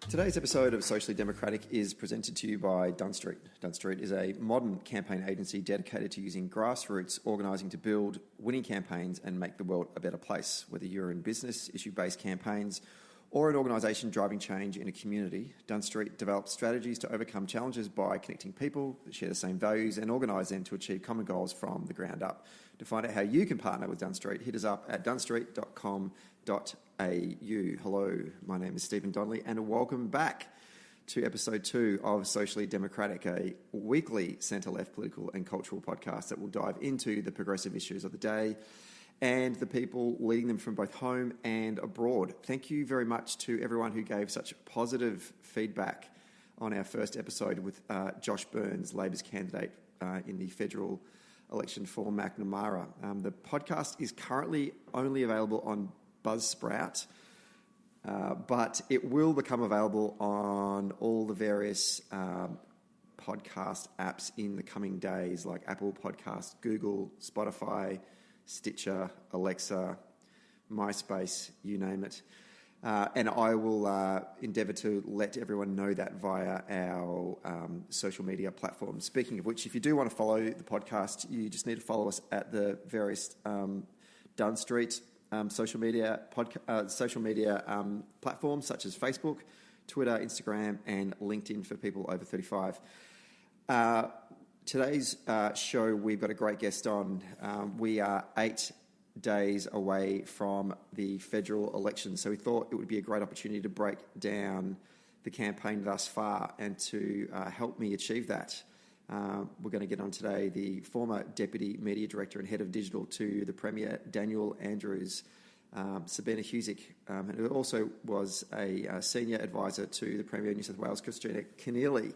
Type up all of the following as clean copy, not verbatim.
Today's episode of Socially Democratic is presented to you by Dunn Street. Dunn Street is a modern campaign agency dedicated to using grassroots organising to build winning campaigns and make the world a better place. Whether you're in business, issue-based campaigns, or an organisation driving change in a community, Dunn Street develops strategies to overcome challenges by connecting people that share the same values and organise them to achieve common goals from the ground up. To find out how you can partner with Dunn Street, hit us up at dunnstreet.com.au. Hello, my name is Stephen Donnelly and welcome back to episode 2 of Socially Democratic, a weekly centre-left political and cultural podcast that will dive into the progressive issues of the day and the people leading them from both home and abroad. Thank you very much to everyone who gave such positive feedback on our first episode with Josh Burns, Labor's candidate in the federal election for Macnamara. The podcast is currently only available on Buzzsprout, but it will become available on all the various podcast apps in the coming days, like Apple Podcasts, Google, Spotify, Stitcher, Alexa, MySpace, you name it. And I will endeavour to let everyone know that via our social media platforms. Speaking of which, if you do want to follow the podcast, you just need to follow us at the various Dunn Street social media platforms such as Facebook, Twitter, Instagram, and LinkedIn for people over 35. Today's show, we've got a great guest on. We are 8 days away from the federal election, so we thought it would be a great opportunity to break down the campaign thus far and to help me achieve that. We're going to get on today the former Deputy Media Director and Head of Digital to the Premier, Daniel Andrews, Sabina Husick, who also was a Senior Advisor to the Premier of New South Wales, Christina Keneally.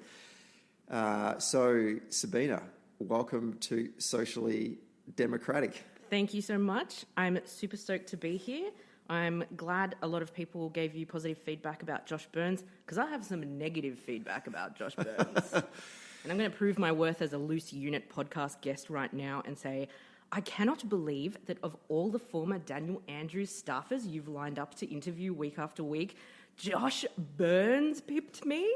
So, Sabina, welcome to Socially Democratic. Thank you so much. I'm super stoked to be here. I'm glad a lot of people gave you positive feedback about Josh Burns, because I have some negative feedback about Josh Burns. And I'm going to prove my worth as a loose unit podcast guest right now and say, I cannot believe that of all the former Daniel Andrews staffers you've lined up to interview week after week, Josh Burns pipped me.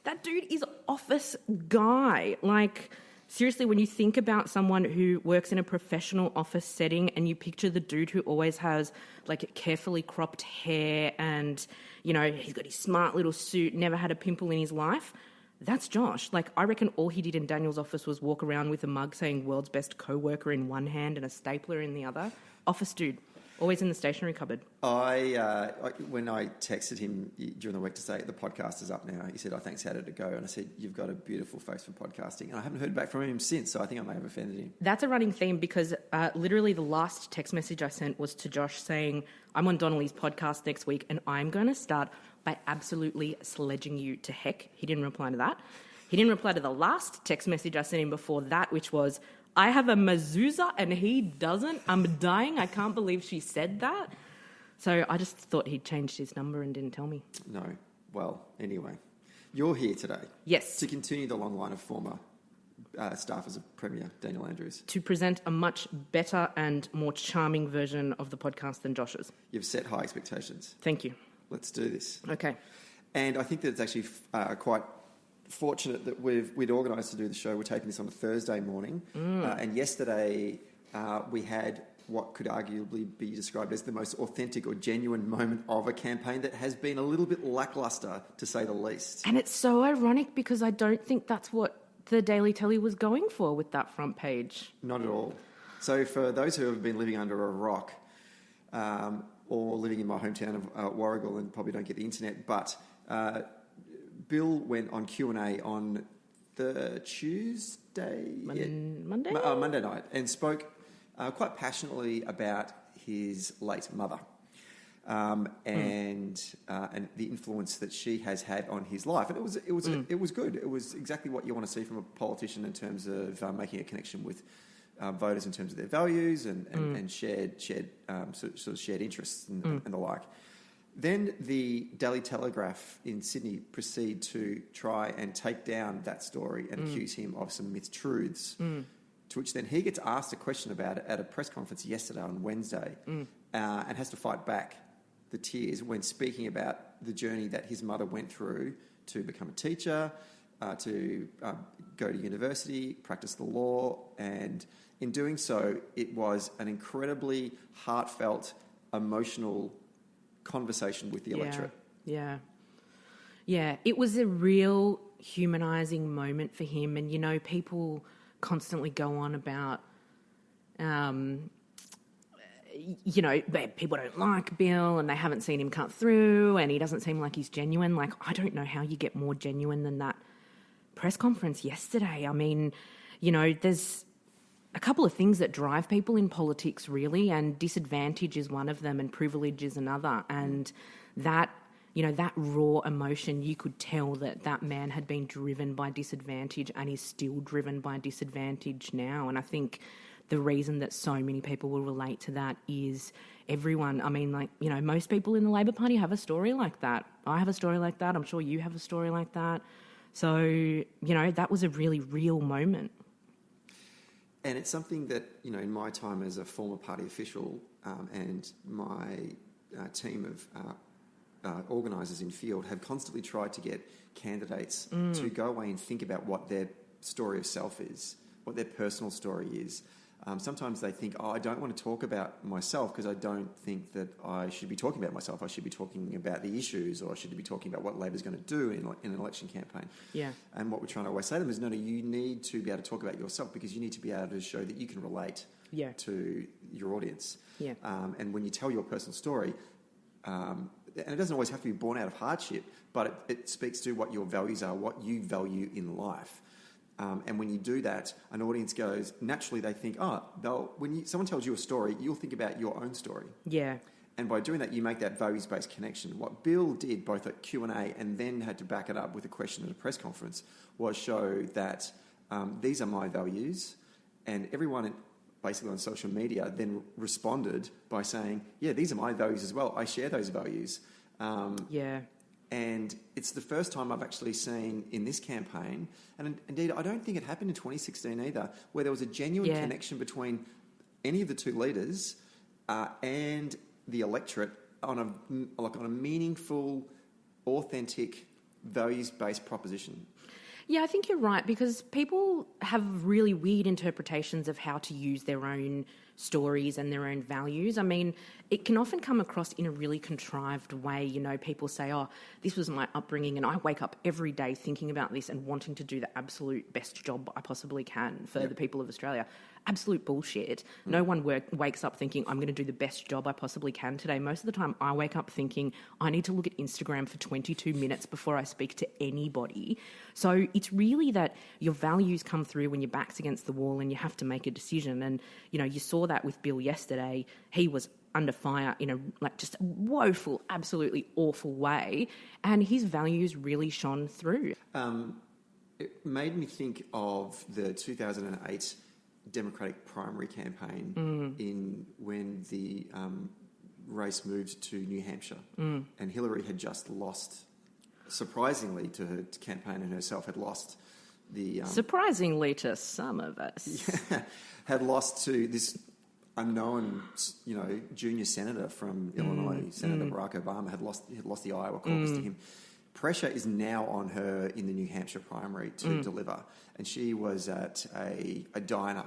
That dude is office guy. Like, seriously, when you think about someone who works in a professional office setting and you picture the dude who always has like carefully cropped hair and, you know, he's got his smart little suit, never had a pimple in his life, that's Josh. Like, I reckon all he did in Daniel's office was walk around with a mug saying world's best co-worker in one hand and a stapler in the other. Office dude. Always in the stationery cupboard. When I texted him during the week to say the podcast is up now, he said, thanks, how did it go? And I said, you've got a beautiful face for podcasting. And I haven't heard back from him since, so I think I may have offended him. That's a running theme because literally the last text message I sent was to Josh saying, I'm on Donnelly's podcast next week and I'm going to start by absolutely sledging you to heck. He didn't reply to that. He didn't reply to the last text message I sent him before that, which was, I have a mezuzah and he doesn't. I'm dying. I can't believe she said that. So I just thought he'd changed his number and didn't tell me. No. Well, anyway, you're here today. Yes. To continue the long line of former staffers of Premier Daniel Andrews. To present a much better and more charming version of the podcast than Josh's. You've set high expectations. Thank you. Let's do this. Okay. And I think that it's actually quite fortunate that we'd organised to do the show. We're taping this on a Thursday morning. And yesterday we had what could arguably be described as the most authentic or genuine moment of a campaign that has been a little bit lacklustre, to say the least. And it's so ironic because I don't think that's what the Daily Telly was going for with that front page. Not at all. So for those who have been living under a rock or living in my hometown of Warragul and probably don't get the internet, but Bill went on Q&A on the Tuesday? Monday? Monday night, and spoke quite passionately about his late mother and the influence that she has had on his life. And it was good. It was exactly what you want to see from a politician in terms of making a connection with voters in terms of their values and shared interests and the like. Then the Daily Telegraph in Sydney proceed to try and take down that story and accuse him of some mistruths, to which then he gets asked a question about it at a press conference yesterday on Wednesday, and has to fight back the tears when speaking about the journey that his mother went through to become a teacher, to go to university, practice the law, and in doing so, it was an incredibly heartfelt, emotional conversation with the electorate. Yeah. It was a real humanising moment for him, and people constantly go on about, people don't like Bill and they haven't seen him cut through, and he doesn't seem like he's genuine. Like, I don't know how you get more genuine than that press conference yesterday. I mean, there's a couple of things that drive people in politics, really, and disadvantage is one of them and privilege is another. And that, that raw emotion, you could tell that man had been driven by disadvantage and is still driven by disadvantage now. And I think the reason that so many people will relate to that is everyone, most people in the Labor Party have a story like that. I have a story like that. I'm sure you have a story like that. So, that was a really real moment. And it's something that, in my time as a former party official and my team of organisers in field have constantly tried to get candidates to go away and think about what their story of self is, what their personal story is. Sometimes they think, I don't want to talk about myself because I don't think that I should be talking about myself. I should be talking about the issues, or I should be talking about what Labor's going to do in an election campaign. Yeah. And what we're trying to always say to them is, no, you need to be able to talk about yourself because you need to be able to show that you can relate to your audience. Yeah. And when you tell your personal story, and it doesn't always have to be born out of hardship, but it speaks to what your values are, what you value in life. And when you do that, an audience goes, naturally they think, when someone tells you a story, you'll think about your own story. Yeah. And by doing that, you make that values-based connection. What Bill did, both at Q&A and then had to back it up with a question at a press conference, was show that these are my values, and everyone basically on social media then responded by saying, these are my values as well. I share those values. And it's the first time I've actually seen in this campaign, and indeed I don't think it happened in 2016 either, where there was a genuine connection between any of the two leaders and the electorate on a meaningful, authentic, values-based proposition. Yeah, I think you're right, because people have really weird interpretations of how to use their own stories and their own values. I mean, it can often come across in a really contrived way. People say, this was my upbringing and I wake up every day thinking about this and wanting to do the absolute best job I possibly can for the people of Australia. Absolute bullshit. No one wakes up thinking, I'm going to do the best job I possibly can today. Most of the time I wake up thinking, I need to look at Instagram for 22 minutes before I speak to anybody. So it's really that your values come through when your back's against the wall and you have to make a decision. And, you saw that with Bill yesterday. He was under fire in just a woeful, absolutely awful way. And his values really shone through. It made me think of the 2008 Democratic primary campaign when the race moved to New Hampshire, and Hillary had just lost, surprisingly to her campaign and herself, had lost the... surprisingly to some of us. Had lost to this unknown, junior senator from Illinois, Senator Barack Obama, had lost the Iowa caucus to him. Pressure is now on her in the New Hampshire primary to deliver. And she was at a diner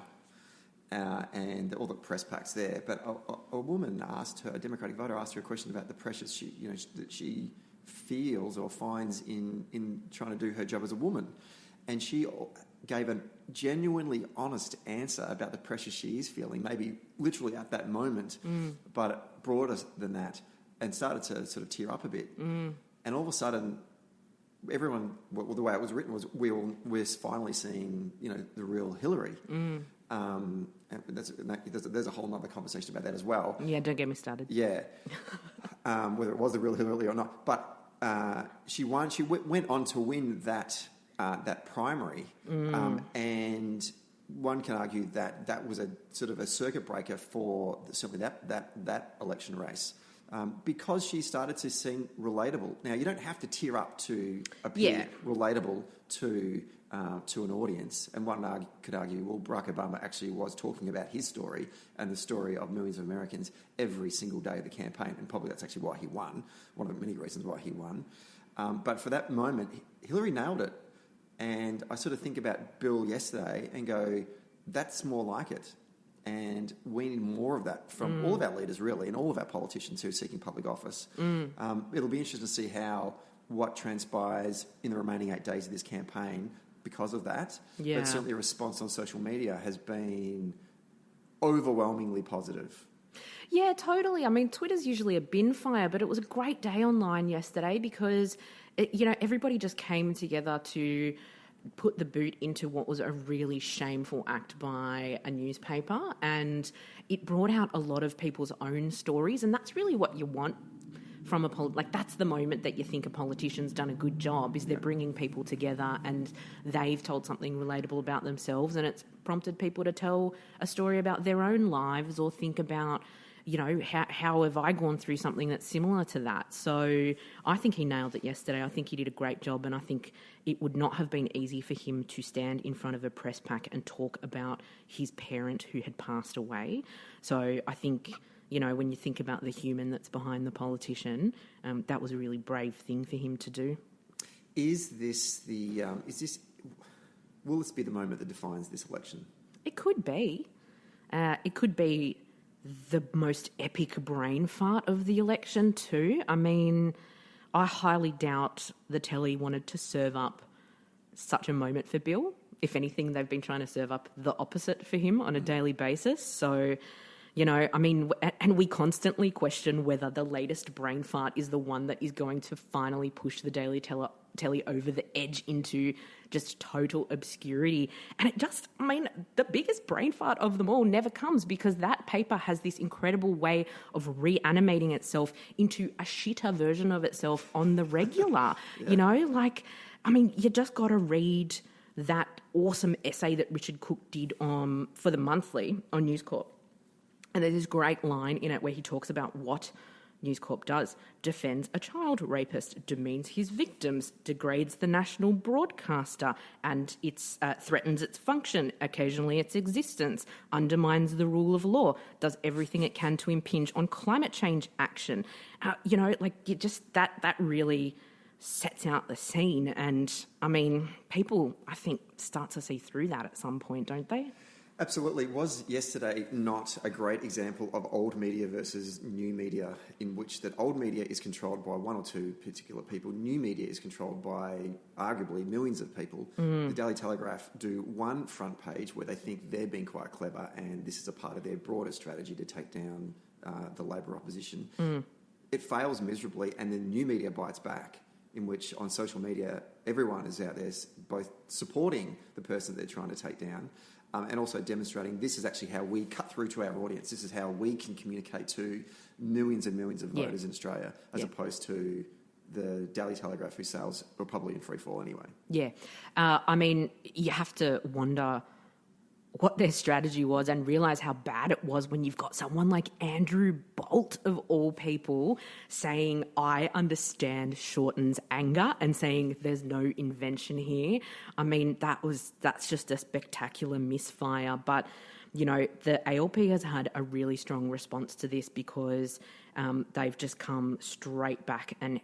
and all the press packs there. But a woman asked her, a Democratic voter asked her a question about the pressures that she feels or finds in trying to do her job as a woman. And she gave a genuinely honest answer about the pressure she is feeling, maybe literally at that moment, but broader than that, and started to sort of tear up a bit. And all of a sudden, everyone, the way it was written was, we're finally seeing, the real Hillary. And there's a whole other conversation about that as well. Yeah, don't get me started. Yeah, whether it was the real Hillary or not. But she won. She went on to win that primary, and one can argue that was a sort of a circuit breaker for certainly that election race. because she started to seem relatable. Now, you don't have to tear up to appear relatable to an audience. And one could argue, well, Barack Obama actually was talking about his story and the story of millions of Americans every single day of the campaign, and probably that's actually why he won, one of the many reasons why he won. But for that moment, Hillary nailed it. And I sort of think about Bill yesterday and go, that's more like it. And we need more of that from all of our leaders, really, and all of our politicians who are seeking public office. It'll be interesting to see what transpires in the remaining 8 days of this campaign because of that. Yeah. But certainly a response on social media has been overwhelmingly positive. Yeah, totally. I mean, Twitter's usually a bin fire, but it was a great day online yesterday because, everybody just came together to put the boot into what was a really shameful act by a newspaper, and it brought out a lot of people's own stories, and that's really what you want from that's the moment that you think a politician's done a good job, is they're bringing people together and they've told something relatable about themselves, and it's prompted people to tell a story about their own lives or think about, how have I gone through something that's similar to that? So I think he nailed it yesterday. I think he did a great job, and I think it would not have been easy for him to stand in front of a press pack and talk about his parent who had passed away. So I think, when you think about the human that's behind the politician, that was a really brave thing for him to do. Will this be the moment that defines this election? It could be. It could be the most epic brain fart of the election too. I mean, I highly doubt the telly wanted to serve up such a moment for Bill. If anything, they've been trying to serve up the opposite for him on a daily basis. So, and we constantly question whether the latest brain fart is the one that is going to finally push the Daily Telly over the edge into just total obscurity. And the biggest brain fart of them all never comes, because that paper has this incredible way of reanimating itself into a shitter version of itself on the regular. You just got to read that awesome essay that Richard Cook did for the Monthly on News Corp. And there's this great line in it where he talks about what News Corp does: defends a child rapist, demeans his victims, degrades the national broadcaster, and threatens its function, occasionally its existence, undermines the rule of law, does everything it can to impinge on climate change action. That really sets out the scene. And, people, I think, start to see through that at some point, don't they? Absolutely. Was yesterday not a great example of old media versus new media, in which that old media is controlled by one or two particular people, new media is controlled by arguably millions of people? The Daily Telegraph do one front page where they think they're being quite clever, and this is a part of their broader strategy to take down the Labor opposition. It fails miserably, and then new media bites back, in which on social media everyone is out there both supporting the person they're trying to take down, and also demonstrating this is actually how we cut through to our audience. This is how we can communicate to millions and millions of voters in Australia, as opposed to the Daily Telegraph, whose sales were probably in free fall anyway. Yeah. You have to wonder what their strategy was and realise how bad it was when you've got someone like Andrew Bolt, of all people, saying, I understand Shorten's anger, and saying there's no invention here. That's just a spectacular misfire. But, the ALP has had a really strong response to this, because they've just come straight back, and,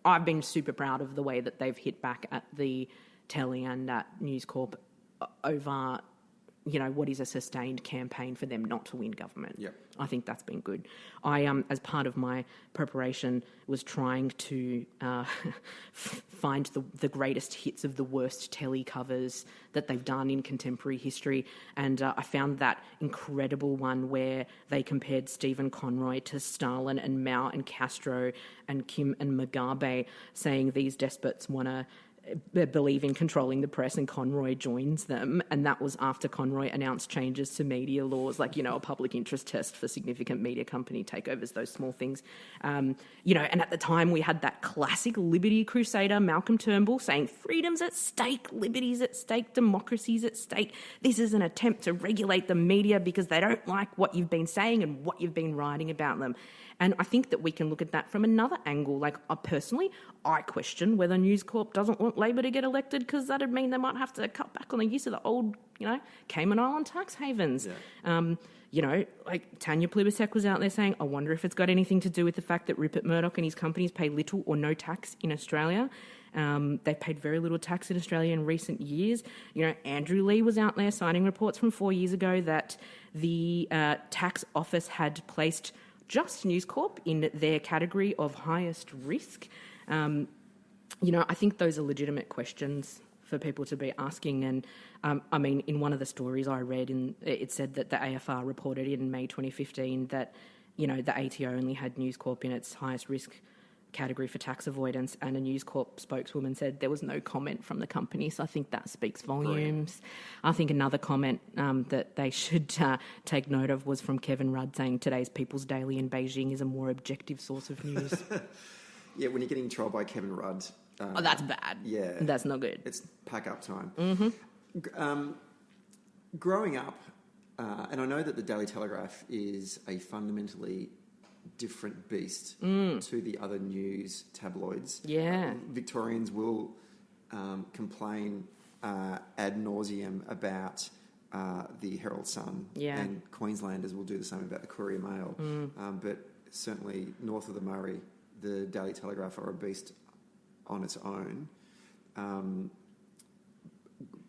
I've been super proud of the way that they've hit back at the Telly and at News Corp over, what is a sustained campaign for them not to win government. Yep. I think that's been good. I, as part of my preparation, was trying to find the greatest hits of the worst telly covers that they've done in contemporary history, and I found that incredible one where they compared Stephen Conroy to Stalin and Mao and Castro and Kim and Mugabe, saying these despots want to believe in controlling the press, and Conroy joins them. And that was after Conroy announced changes to media laws, like, a public interest test for significant media company takeovers, those small things. And at the time we had that classic liberty crusader, Malcolm Turnbull, saying freedom's at stake, liberty's at stake, democracy's at stake. This is an attempt to regulate the media because they don't like what you've been saying and what you've been writing about them. And I think that we can look at that from another angle. Like, personally, I question whether News Corp doesn't want Labor to get elected, because that would mean they might have to cut back on the use of the old, Cayman Island tax havens. Yeah. Like Tanya Plibersek was out there saying, I wonder if it's got anything to do with the fact that Rupert Murdoch and his companies pay little or no tax in Australia. They've paid very little tax in Australia in recent years. Andrew Lee was out there signing reports from 4 years ago that the tax office had placed just News Corp in their category of highest risk. I think those are legitimate questions for people to be asking. And in one of the stories I read, it said that the AFR reported in May 2015 that, the ATO only had News Corp in its highest risk category for tax avoidance, and a News Corp spokeswoman said there was no comment from the company. So I think that speaks volumes. Right. I think another comment that they should take note of was from Kevin Rudd, saying today's People's Daily in Beijing is a more objective source of news. Yeah, when you're getting trolled by Kevin Rudd. That's bad. Yeah. That's not good. It's pack up time. Mm-hmm. Growing up, and I know that the Daily Telegraph is a fundamentally different beast to the other news tabloids. Yeah. Victorians will complain ad nauseum about the Herald Sun, and Queenslanders will do the same about the Courier Mail. But certainly north of the Murray, the Daily Telegraph are a beast on its own.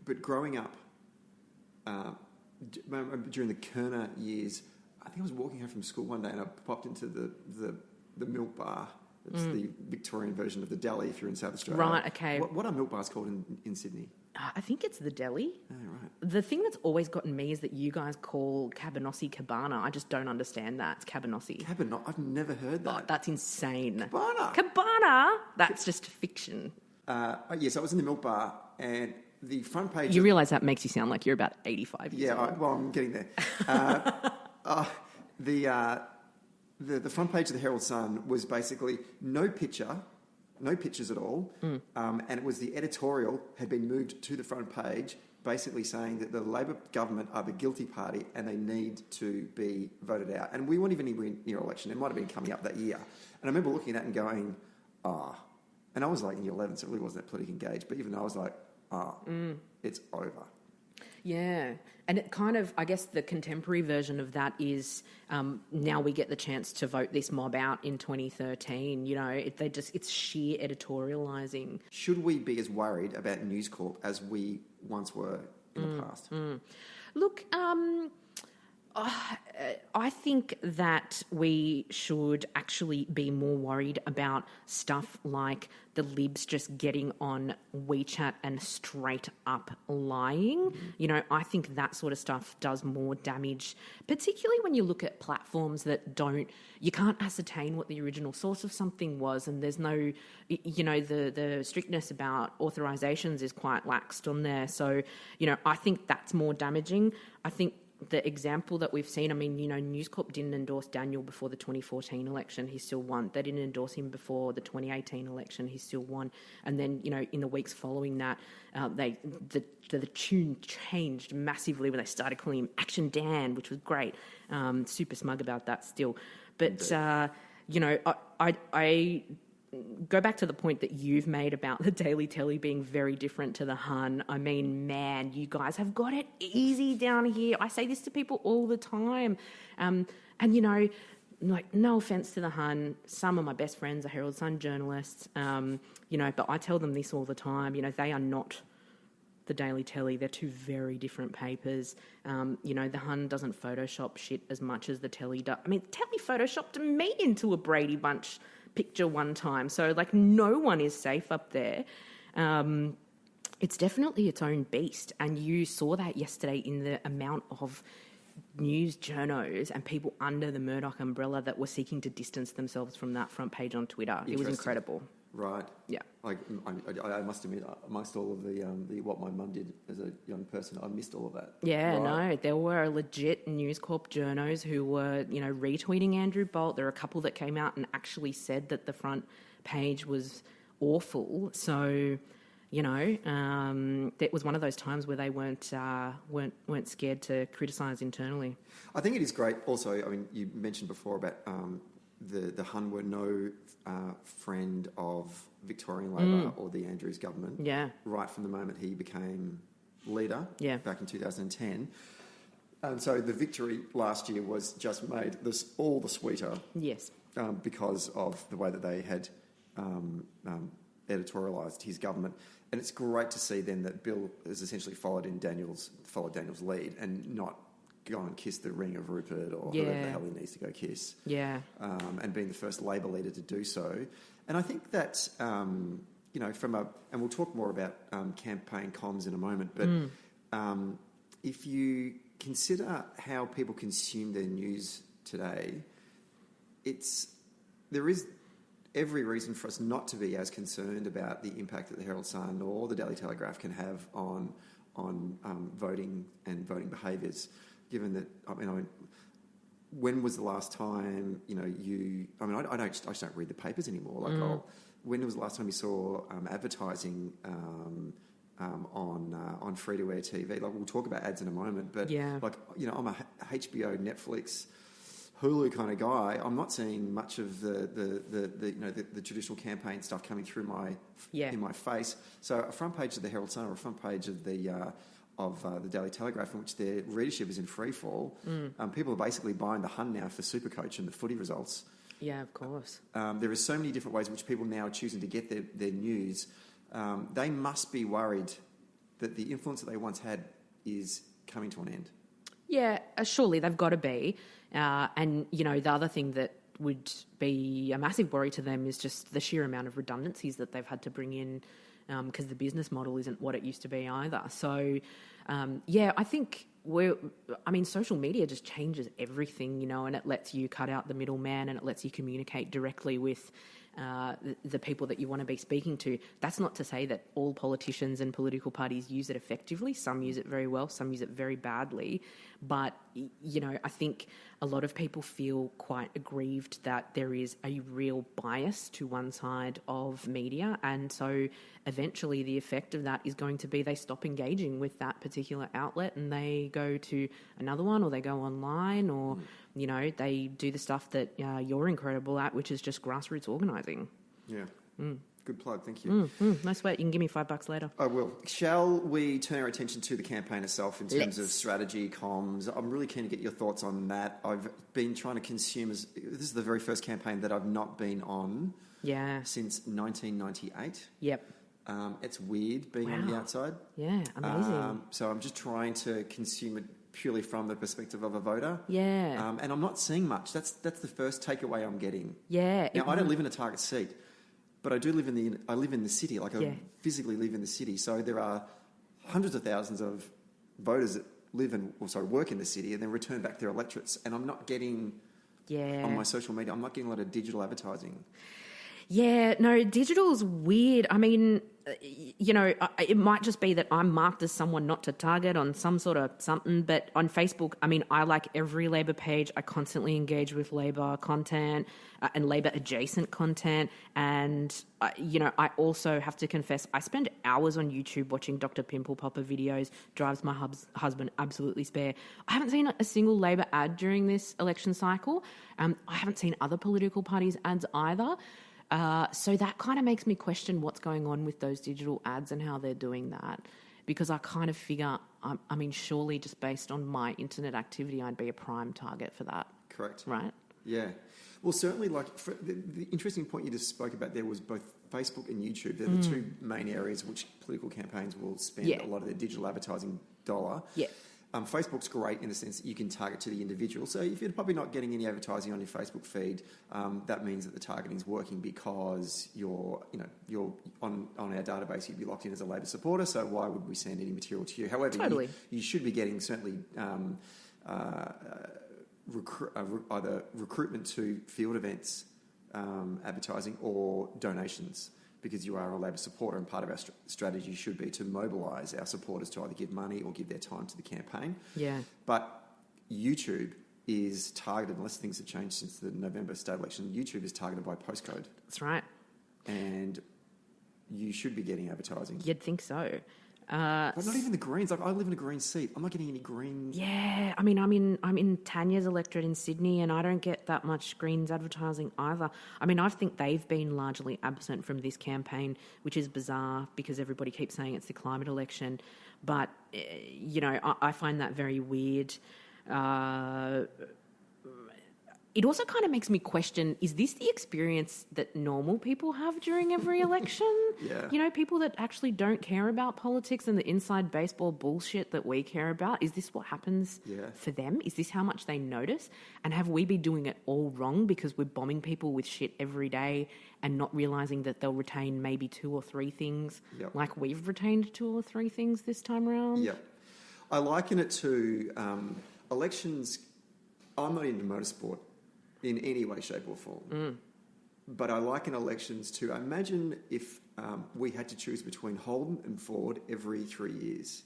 But growing up, during the Kerner years, I think I was walking home from school one day and I popped into the milk bar. It's the Victorian version of the deli if you're in South Australia. Right, okay. What are milk bars called in Sydney? I think it's the deli. Oh, right. The thing that's always gotten me is that you guys call Cabanossi Cabana. I just don't understand that. It's Cabanossi. I've never heard that. Oh, that's insane. Cabana? That's just fiction. Yes, I was in the milk bar and the front page... You realise that makes you sound like you're about 85 years old. Yeah, I'm getting there. The front page of the Herald Sun was basically no pictures at all, and it was the editorial had been moved to the front page, basically saying that the Labor government are the guilty party and they need to be voted out. And we weren't even anywhere near election; it might have been coming up that year. And I remember looking at that and going, and I was like in year 11, so it really wasn't that politically engaged. But even I was like, it's over. Yeah. And it kind of, I guess the contemporary version of that is now we get the chance to vote this mob out in 2013. It's sheer editorialising. Should we be as worried about News Corp as we once were in the past? Look, I think that we should actually be more worried about stuff like the Libs just getting on WeChat and straight up lying. I think that sort of stuff does more damage, particularly when you look at platforms that you can't ascertain what the original source of something was, and there's no, the strictness about authorizations is quite laxed on there. So, I think that's more damaging. I think the example that we've seen, News Corp didn't endorse Daniel before the 2014 election, he still won. They didn't endorse him before the 2018 election, he still won. And then, in the weeks following that, the tune changed massively when they started calling him Action Dan, which was great. Super smug about that still. But, I go back to the point that you've made about the Daily Telly being very different to the Hun. Man, you guys have got it easy down here. I say this to people all the time. No offence to the Hun, some of my best friends are Herald Sun journalists, but I tell them this all the time. They are not the Daily Telly. They're two very different papers. The Hun doesn't Photoshop shit as much as the Telly does. Telly photoshopped me into a Brady Bunch picture one time, so no one is safe up there. It's definitely its own beast, and you saw that yesterday in the amount of news journos and people under the Murdoch umbrella that were seeking to distance themselves from that front page on Twitter. It was incredible. Right. Yeah. Like, I must admit, amongst all of the what my mum did as a young person, I missed all of that. Yeah, Right. no, there were legit News Corp journos who were, retweeting Andrew Bolt. There were a couple that came out and actually said that the front page was awful. So, it was one of those times where they weren't scared to criticise internally. I think it is great. Also, I mean, you mentioned before about the Hun were no friend of Victorian Labor or the Andrews government. Yeah. Right from the moment he became leader. Yeah. Back in 2010. And so the victory last year was just made this all the sweeter. Yes. Because of the way that they had editorialised his government. And it's great to see then that Bill has essentially followed Daniel's lead and not go and kiss the ring of Rupert or whoever the hell he needs to go kiss. Yeah. And being the first Labor leader to do so. And I think that, and we'll talk more about campaign comms in a moment, but if you consider how people consume their news today, there is every reason for us not to be as concerned about the impact that the Herald Sun or the Daily Telegraph can have on voting and voting behaviours. Given that, I mean, when was the last time I just don't read the papers anymore. Like, when was the last time you saw advertising on free to air TV? Like, we'll talk about ads in a moment, but I'm a HBO, Netflix, Hulu kind of guy. I'm not seeing much of the traditional campaign stuff coming through in my face. So a front page of the Herald Sun or a front page of the Daily Telegraph, in which their readership is in free fall, people are basically buying the Hun now for Supercoach and the footy results. Yeah, of course. There are so many different ways in which people now are choosing to get their news. They must be worried that the influence that they once had is coming to an end. Yeah, surely they've got to be. And, the other thing that would be a massive worry to them is just the sheer amount of redundancies that they've had to bring in because the business model isn't what it used to be either. So, I think social media just changes everything, and it lets you cut out the middleman and it lets you communicate directly with the people that you want to be speaking to. That's not to say that all politicians and political parties use it effectively. Some use it very well, some use it very badly. But, I think a lot of people feel quite aggrieved that there is a real bias to one side of media. And so eventually the effect of that is going to be they stop engaging with that particular outlet and they go to another one, or they go online, or, they do the stuff that you're incredible at, which is just grassroots organising. Yeah. Good plug, thank you. No sweat, you can give me $5 later. I will. Shall we turn our attention to the campaign itself in terms of strategy, comms? I'm really keen to get your thoughts on that. I've been trying to consume, this is the very first campaign that I've not been on since 1998. Yep. It's weird being on the outside. Yeah, amazing. So I'm just trying to consume it purely from the perspective of a voter. Yeah. And I'm not seeing much. That's the first takeaway I'm getting. Yeah. Now, I don't live in a target seat, but I do live in the city. Like, I physically live in the city. So there are hundreds of thousands of voters that work in the city and then return back their electorates. And I'm not getting on my social media, I'm not getting a lot of digital advertising. Yeah, no, digital's weird. I mean, it might just be that I'm marked as someone not to target on some sort of something, but on Facebook, I mean, I like every Labor page. I constantly engage with Labor content and Labor adjacent content. And, I also have to confess, I spend hours on YouTube watching Dr. Pimple Popper videos, drives my husband absolutely spare. I haven't seen a single Labor ad during this election cycle. I haven't seen other political parties' ads either. So that kind of makes me question what's going on with those digital ads and how they're doing that, because I kind of figure, surely just based on my internet activity, I'd be a prime target for that. Correct. Right? Yeah. Well, certainly, the interesting point you just spoke about there was both Facebook and YouTube. They're the two main areas which political campaigns will spend a lot of their digital advertising dollar. Yeah. Facebook's great in the sense that you can target to the individual. So if you're probably not getting any advertising on your Facebook feed, that means that the targeting is working because you're on our database. You'd be locked in as a Labor supporter. So why would we send any material to you? However, you should be getting certainly either recruitment to field events advertising or donations. because you are a Labor supporter, and part of our strategy should be to mobilise our supporters to either give money or give their time to the campaign. Yeah. But YouTube is targeted, unless things have changed since the November state election, YouTube is targeted by postcode. That's right. And you should be getting advertising. You'd think so. But not even the Greens. Like, I live in a Green seat. I'm not getting any Green. Yeah, I mean, I'm in Tanya's electorate in Sydney, and I don't get that much Greens advertising either. I mean, I think they've been largely absent from this campaign, which is bizarre because everybody keeps saying it's the climate election. But, I find that very weird. It also kind of makes me question, is this the experience that normal people have during every election? Yeah. People that actually don't care about politics and the inside baseball bullshit that we care about. Is this what happens for them? Is this how much they notice? And have we been doing it all wrong because we're bombing people with shit every day and not realising that they'll retain maybe 2 or 3 things, like we've retained 2 or 3 things this time around? Yeah. I liken it to elections. I'm not into motorsport in any way, shape or form. But I liken elections to, imagine if we had to choose between Holden and Ford every 3 years.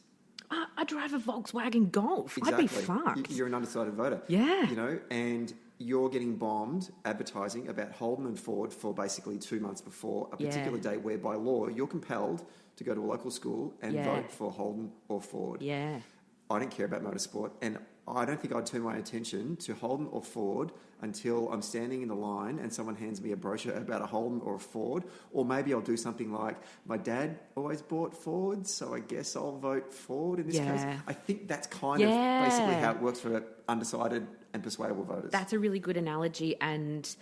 I drive a Volkswagen Golf. Exactly. I'd be fucked. You're an undecided voter. Yeah. And you're getting bombed advertising about Holden and Ford for basically 2 months before a particular day where by law you're compelled to go to a local school and vote for Holden or Ford. Yeah. I don't care about motorsport, and I don't think I'd turn my attention to Holden or Ford until I'm standing in the line and someone hands me a brochure about a Holden or a Ford. Or maybe I'll do something like, my dad always bought Fords, so I guess I'll vote Ford in this case. I think that's kind of basically how it works for undecided and persuadable voters. That's a really good analogy, and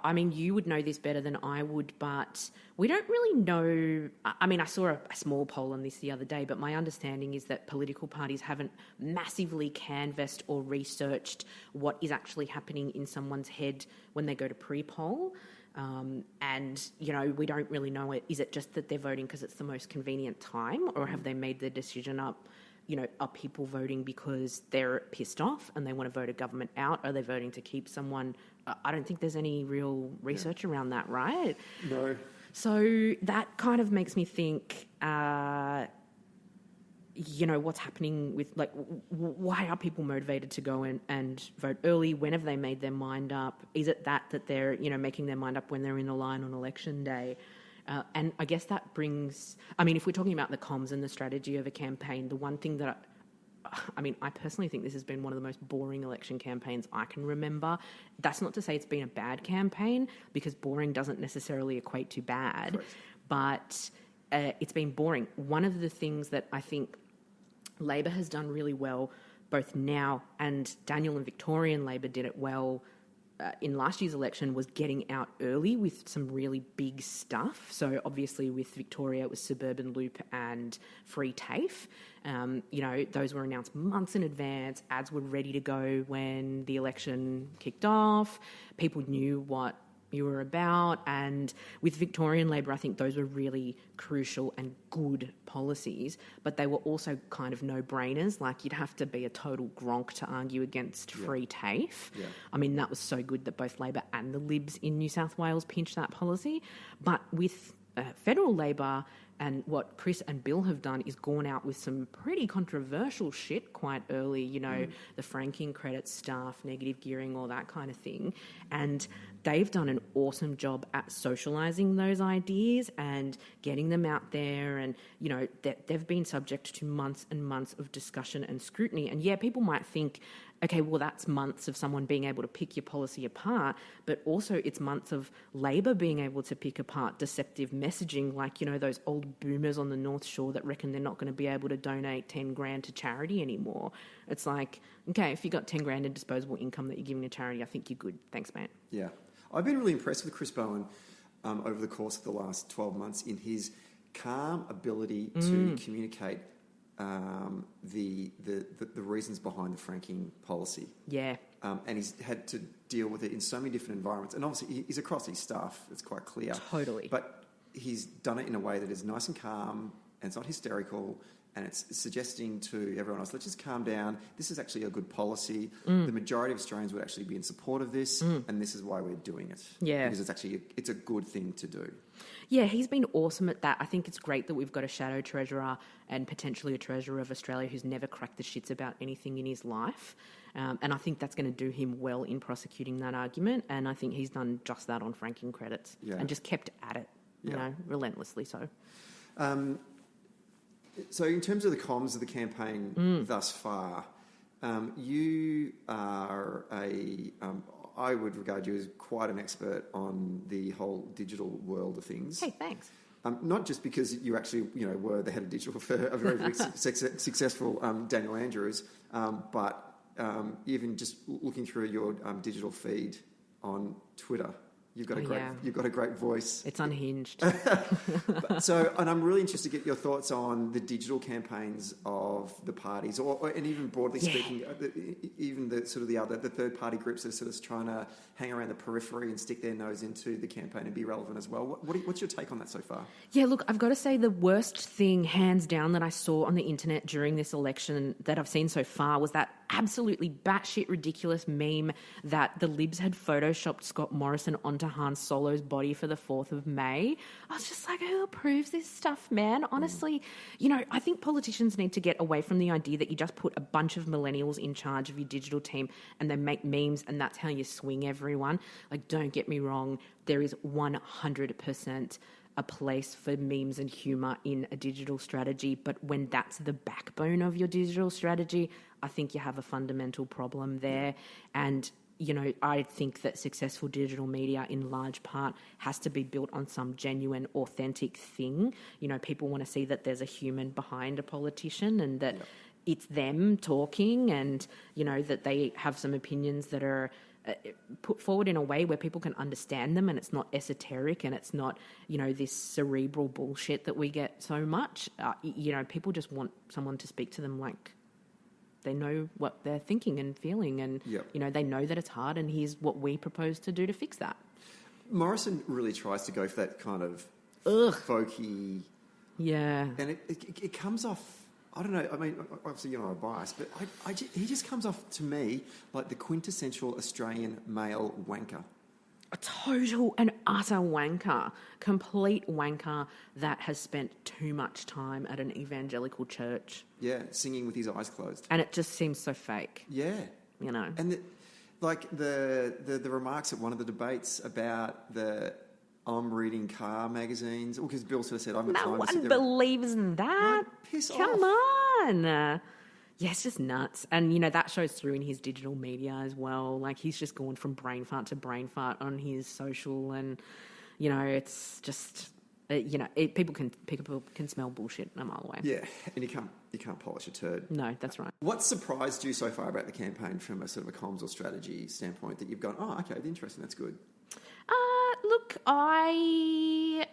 I mean, you would know this better than I would, but we don't really know. I mean, I saw a small poll on this the other day, but my understanding is that political parties haven't massively canvassed or researched what is actually happening in someone's head when they go to pre-poll. And, we don't really know it. Is it just that they're voting because it's the most convenient time, or have they made their decision up? Are people voting because they're pissed off and they want to vote a government out? Are they voting to keep someone? I don't think there's any real research around that, right? No. So that kind of makes me think, what's happening with, like, why are people motivated to go and vote early? When have they made their mind up? Is it that they're, making their mind up when they're in the line on election day? And I guess that brings... I mean, if we're talking about the comms and the strategy of a campaign, the one thing that I personally think this has been one of the most boring election campaigns I can remember. That's not to say it's been a bad campaign, because boring doesn't necessarily equate to bad. Correct. But it's been boring. One of the things that I think Labor has done really well, both now and Daniel and Victorian Labor did it well in last year's election, was getting out early with some really big stuff. So obviously with Victoria, it was Suburban Loop and Free TAFE. Those were announced months in advance. Ads were ready to go when the election kicked off. People knew what you were about. And with Victorian Labor, I think those were really crucial and good policies, but they were also kind of no-brainers. Like, you'd have to be a total gronk to argue against free TAFE. Yeah. I mean, that was so good that both Labor and the Libs in New South Wales pinched that policy. But with federal Labor, and what Chris and Bill have done is gone out with some pretty controversial shit quite early, the franking credit stuff, negative gearing, all that kind of thing. And they've done an awesome job at socialising those ideas and getting them out there. And, they've been subject to months and months of discussion and scrutiny. And, people might think, okay, well, that's months of someone being able to pick your policy apart, but also it's months of Labor being able to pick apart deceptive messaging, like, those old boomers on the North Shore that reckon they're not going to be able to donate 10 grand to charity anymore. It's like, okay, if you got 10 grand in disposable income that you're giving to charity, I think you're good. Thanks, mate. Yeah. I've been really impressed with Chris Bowen over the course of the last 12 months in his calm ability to communicate the reasons behind the franking policy. Yeah. And he's had to deal with it in so many different environments. And obviously he's across his staff, it's quite clear. Totally. But he's done it in a way that is nice and calm, and it's not hysterical, and it's suggesting to everyone else, let's just calm down. This is actually a good policy. The majority of Australians would actually be in support of this, and this is why we're doing it. Yeah. Because it's a good thing to do. Yeah, he's been awesome at that. I think it's great that we've got a shadow treasurer and potentially a treasurer of Australia who's never cracked the shits about anything in his life. And I think that's going to do him well in prosecuting that argument. And I think he's done just that on franking credits and just kept at it, you know, relentlessly so. So in terms of the comms of the campaign thus far, you are I would regard you as quite an expert on the whole digital world of things. Hey, thanks. Not just because you actually, were the head of digital for a very successful Daniel Andrews, but even just looking through your digital feed on Twitter, you've got a great voice. It's unhinged. And I'm really interested to get your thoughts on the digital campaigns of the parties, and even broadly speaking, even the third party groups that are sort of trying to hang around the periphery and stick their nose into the campaign and be relevant as well. What's your take on that so far? Yeah, look, I've got to say the worst thing, hands down, that I saw on the internet during this election that I've seen so far was that absolutely batshit ridiculous meme that the Libs had photoshopped Scott Morrison onto Han Solo's body for the 4th of May. I was just like, who approves this stuff, man? Honestly, I think politicians need to get away from the idea that you just put a bunch of millennials in charge of your digital team and they make memes and that's how you swing everyone. Like, don't get me wrong, there is 100% a place for memes and humour in a digital strategy, but when that's the backbone of your digital strategy, I think you have a fundamental problem there. And I think that successful digital media in large part has to be built on some genuine, authentic thing. People want to see that there's a human behind a politician and that it's them talking and, that they have some opinions that are put forward in a way where people can understand them and it's not esoteric and it's not, this cerebral bullshit that we get so much. People just want someone to speak to them like they know what they're thinking and feeling and, they know that it's hard and here's what we propose to do to fix that. Morrison really tries to go for that kind of folky... Yeah. And it comes off... I don't know, I mean, obviously you're not a bias, but he just comes off to me like the quintessential Australian male wanker. A total and utter wanker, complete wanker that has spent too much time at an evangelical church. Yeah, singing with his eyes closed. And it just seems so fake. Yeah. And the remarks at one of the debates about I'm reading car magazines, because Bill sort of said, I'm no one believes in that. Like, piss Come off. on. Yeah, it's just nuts. And, that shows through in his digital media as well. Like, he's just gone from brain fart to brain fart on his social and, it's just, people can smell bullshit a mile away. Yeah, and you can't polish a turd. No, that's right. What surprised you so far about the campaign from a sort of a comms or strategy standpoint that you've gone, oh, okay, interesting, that's good? Look, oh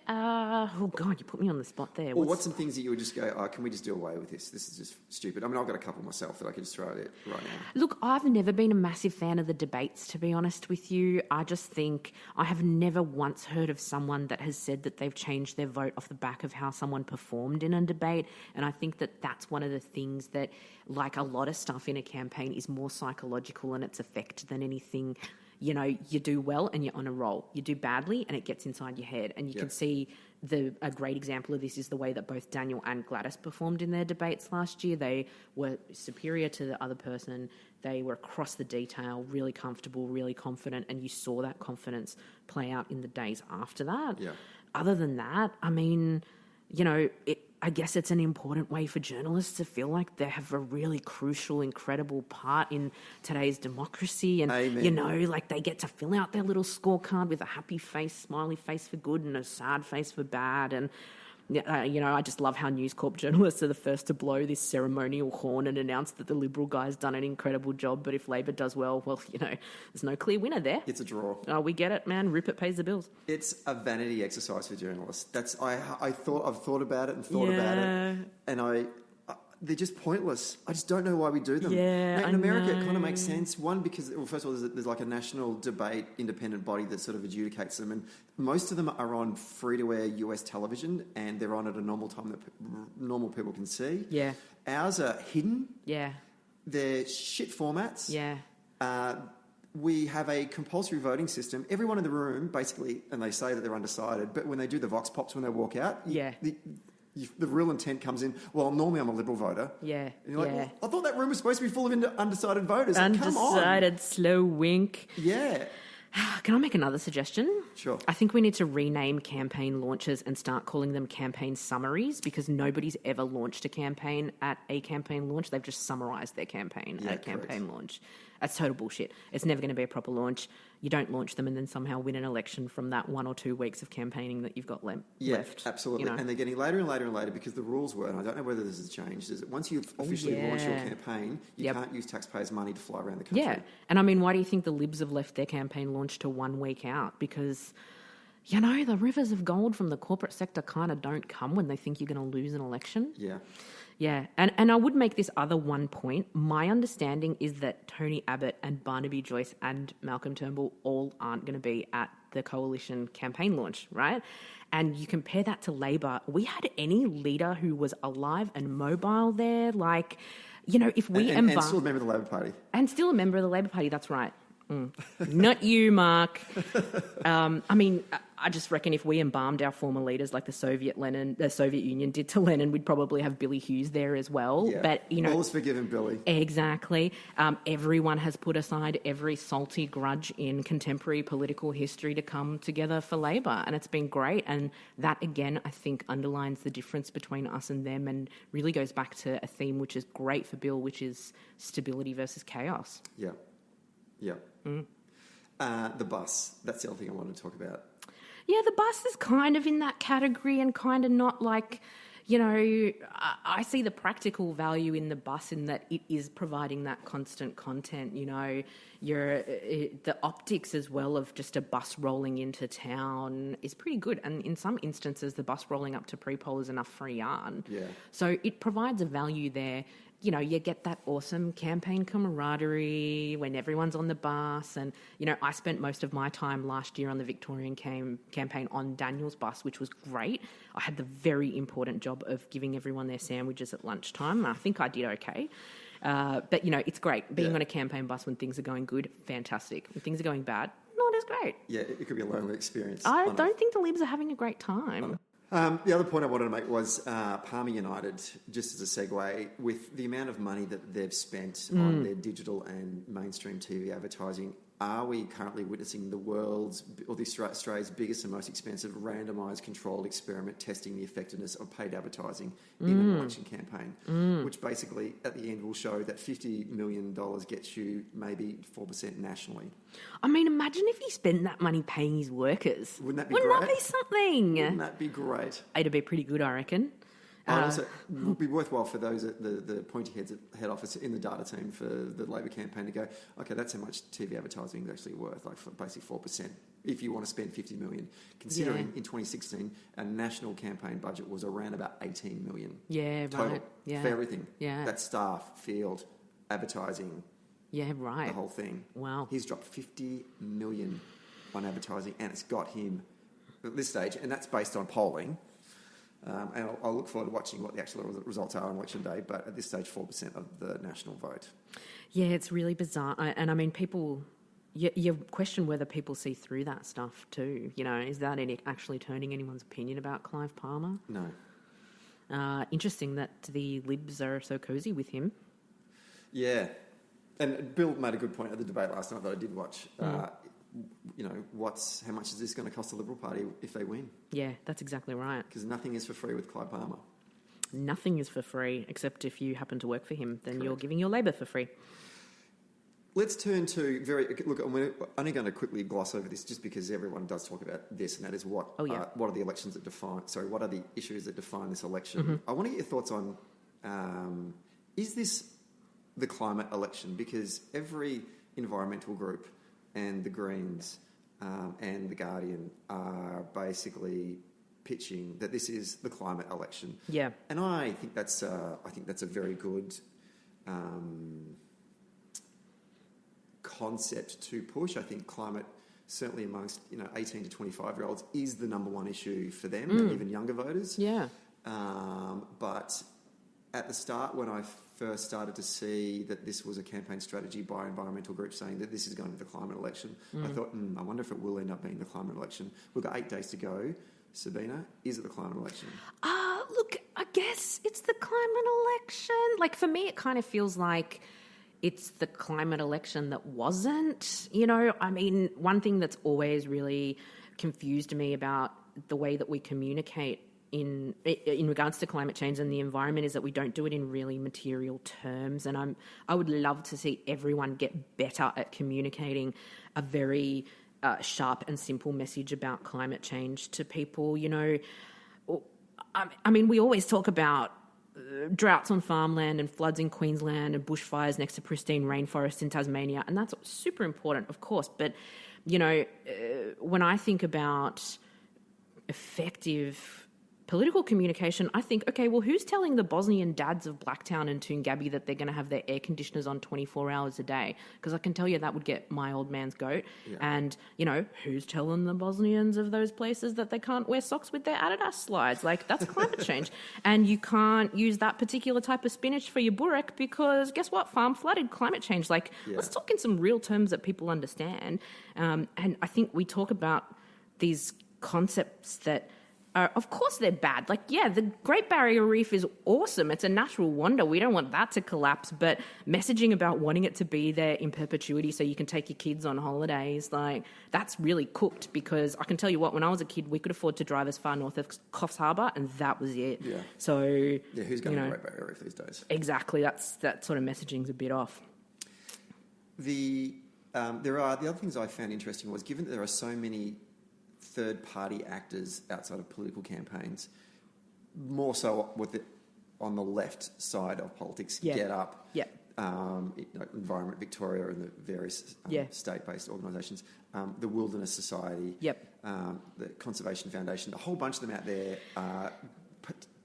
God, you put me on the spot there. Or what's some things that you would just go, oh, can we just do away with this? This is just stupid. I mean, I've got a couple myself that I could just throw at right now. Look, I've never been a massive fan of the debates, to be honest with you. I just think I have never once heard of someone that has said that they've changed their vote off the back of how someone performed in a debate. And I think that that's one of the things that, like a lot of stuff in a campaign, is more psychological in its effect than anything. You do well and you're on a roll. You do badly and it gets inside your head. And you can see a great example of this is the way that both Daniel and Gladys performed in their debates last year. They were superior to the other person. They were across the detail, really comfortable, really confident. And you saw that confidence play out in the days after that. Yeah. Other than that, I mean, I guess it's an important way for journalists to feel like they have a really crucial, incredible part in today's democracy. And, Amen. like they get to fill out their little scorecard with a happy face, smiley face for good and a sad face for bad. And, I just love how News Corp journalists are the first to blow this ceremonial horn and announce that the Liberal guy's done an incredible job. But if Labor does well, there's no clear winner there. It's a draw. Oh, we get it, man. Rupert pays the bills. It's a vanity exercise for journalists. I've thought about it and thought about it. And they're just pointless. I just don't know why we do them. Yeah, Now, in I America, it know. kind of makes sense. One, because, well, first of all, there's like a national debate, independent body that sort of adjudicates them, and most of them are on free-to-air US television, and they're on at a normal time that normal people can see. Yeah. Ours are hidden. Yeah. They're shit formats. Yeah. We have a compulsory voting system. Everyone in the room, basically, and they say that they're undecided, but when they do the vox pops when they walk out, the real intent comes in, well, normally I'm a Liberal voter. Yeah. And you're like, Yeah. well, I thought that room was supposed to be full of undecided voters. Come on. Undecided, slow wink. Yeah. Can I make another suggestion? Sure. I think we need to rename campaign launches and start calling them campaign summaries, because nobody's ever launched a campaign at a campaign launch. They've just summarised their campaign at a campaign launch. That's total bullshit. It's never going to be a proper launch. You don't launch them and then somehow win an election from that 1 or 2 weeks of campaigning that you've got left. Absolutely. You know? And they're getting later and later and later, because the rules were, and I don't know whether this has changed, is that once you've officially launched your campaign, you can't use taxpayers' money to fly around the country. Yeah. And I mean, why do you think the Libs have left their campaign launch to 1 week out? Because, you know, the rivers of gold from the corporate sector kind of don't come when they think you're going to lose an election. Yeah. Yeah, and I would make this other one point. My understanding is that Tony Abbott and Barnaby Joyce and Malcolm Turnbull all aren't going to be at the coalition campaign launch, right? And you compare that to Labor. We had any leader who was alive and mobile there, like, you know, if we and still a member of the Labor Party. And still a member of the Labor Party, that's right. Not you, Mark. I mean, I just reckon if we embalmed our former leaders like the Soviet Union did to Lenin, we'd probably have Billy Hughes there as well. Yeah. But, you know, all is forgiven, Billy. Exactly. Everyone has put aside every salty grudge in contemporary political history to come together for Labor, and it's been great. And that, again, I think underlines the difference between us and them, and really goes back to a theme which is great for Bill, which is stability versus chaos. Yeah. Yeah. The bus. That's the other thing I wanted to talk about. Yeah, the bus is kind of in that category and kind of not like, you know, I see the practical value in the bus in that it is providing that constant content, you know, the optics as well of just a bus rolling into town is pretty good. And in some instances, the bus rolling up to pre-poll is enough for a yarn. Yeah. So it provides a value there. You know, you get that awesome campaign camaraderie when everyone's on the bus. And, you know, I spent most of my time last year on the Victorian campaign on Daniel's bus, which was great. I had the very important job of giving everyone their sandwiches at lunchtime, and I think I did okay. But, you know, it's great. Being on a campaign bus when things are going good, fantastic. When things are going bad, not as great. Yeah, it could be a lonely experience. I don't think the Libs are having a great time. The other point I wanted to make was Palmer United, just as a segue, with the amount of money that they've spent on their digital and mainstream TV advertising, are we currently witnessing the world's, or Australia's biggest and most expensive randomised controlled experiment testing the effectiveness of paid advertising in an election campaign, which basically at the end will show that $50 million gets you maybe 4% nationally. I mean, imagine if he spent that money paying his workers. Wouldn't that be Wouldn't great? that be something? Wouldn't that be great? It'd be pretty good, I reckon. And also, it would be worthwhile for those at the pointy heads at head office in the data team for the Labor campaign to go, okay, that's how much TV advertising is actually worth, like basically 4%, if you want to spend $50 million. Considering in 2016, our national campaign budget was around about $18 million. Yeah, total, right. Yeah. for everything. Yeah. That's staff, field, advertising, Yeah, right. the whole thing. Wow. He's dropped $50 million on advertising, and it's got him at this stage, and that's based on polling. And I'll look forward to watching what the actual results are on election day, but at this stage, 4% of the national vote. Yeah, it's really bizarre. And I mean, people, you question whether people see through that stuff too. You know, is that actually turning anyone's opinion about Clive Palmer? No. Interesting that the Libs are so cosy with him. Yeah. And Bill made a good point at the debate last night that I did watch. You know, how much is this going to cost the Liberal Party if they win? Yeah, that's exactly right. Because nothing is for free with Clive Palmer. Nothing is for free, except if you happen to work for him, then you're giving your labour for free. Let's turn to look. I'm only going to quickly gloss over this, just because everyone does talk about this, and that is what are the elections that define? Sorry, what are the issues that define this election? I want to get your thoughts on: is this the climate election? Because every environmental group and the Greens and the Guardian are basically pitching that this is the climate election. Yeah. And I think that's a very good concept to push. I think climate, certainly amongst 18 to 25-year-olds, is the number one issue for them, and even younger voters. Yeah. But at the start, when I first started to see that this was a campaign strategy by environmental groups saying that this is going to be the climate election, I thought, I wonder if it will end up being the climate election. We've got 8 days to go. Sabina, is it the climate election? Look, I guess it's the climate election. Like, for me, it kind of feels like it's the climate election that wasn't. I mean, one thing that's always really confused me about the way that we communicate in regards to climate change and the environment is that we don't do it in really material terms. And I would love to see everyone get better at communicating a very sharp and simple message about climate change to people. I mean, we always talk about droughts on farmland and floods in Queensland and bushfires next to pristine rainforests in Tasmania, and that's super important, of course. But when I think about effective political communication, I think, okay, well, who's telling the Bosnian dads of Blacktown and Toongabbie that they're going to have their air conditioners on 24 hours a day? Because I can tell you that would get my old man's goat. Yeah. And, who's telling the Bosnians of those places that they can't wear socks with their Adidas slides? Like, that's climate change. And you can't use that particular type of spinach for your burek because guess what? Farm flooded, climate change. Like, let's talk in some real terms that people understand. And I think we talk about these concepts that of course they're bad. Like, yeah, the Great Barrier Reef is awesome. It's a natural wonder. We don't want that to collapse. But messaging about wanting it to be there in perpetuity so you can take your kids on holidays, like, that's really cooked because I can tell you what, when I was a kid, we could afford to drive as far north as Coffs Harbour and that was it. Yeah. So, yeah, who's going to the Great Barrier Reef these days? Exactly. That sort of messaging's a bit off. The other things I found interesting was, given that there are so many third-party actors outside of political campaigns, more so on the left side of politics, Get Up, Environment Victoria and the various state-based organisations, the Wilderness Society, the Conservation Foundation, a whole bunch of them out there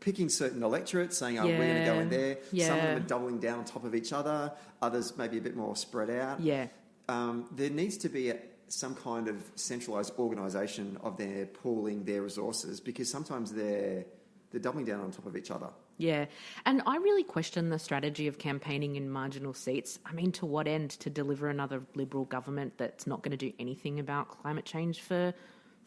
picking certain electorates, saying, we're going to go in there. Yeah. Some of them are doubling down on top of each other, others maybe a bit more spread out. Yeah. There needs to be some kind of centralised organisation of their pooling their resources, because sometimes they're doubling down on top of each other. Yeah, and I really question the strategy of campaigning in marginal seats. I mean, to what end? To deliver another Liberal government that's not going to do anything about climate change for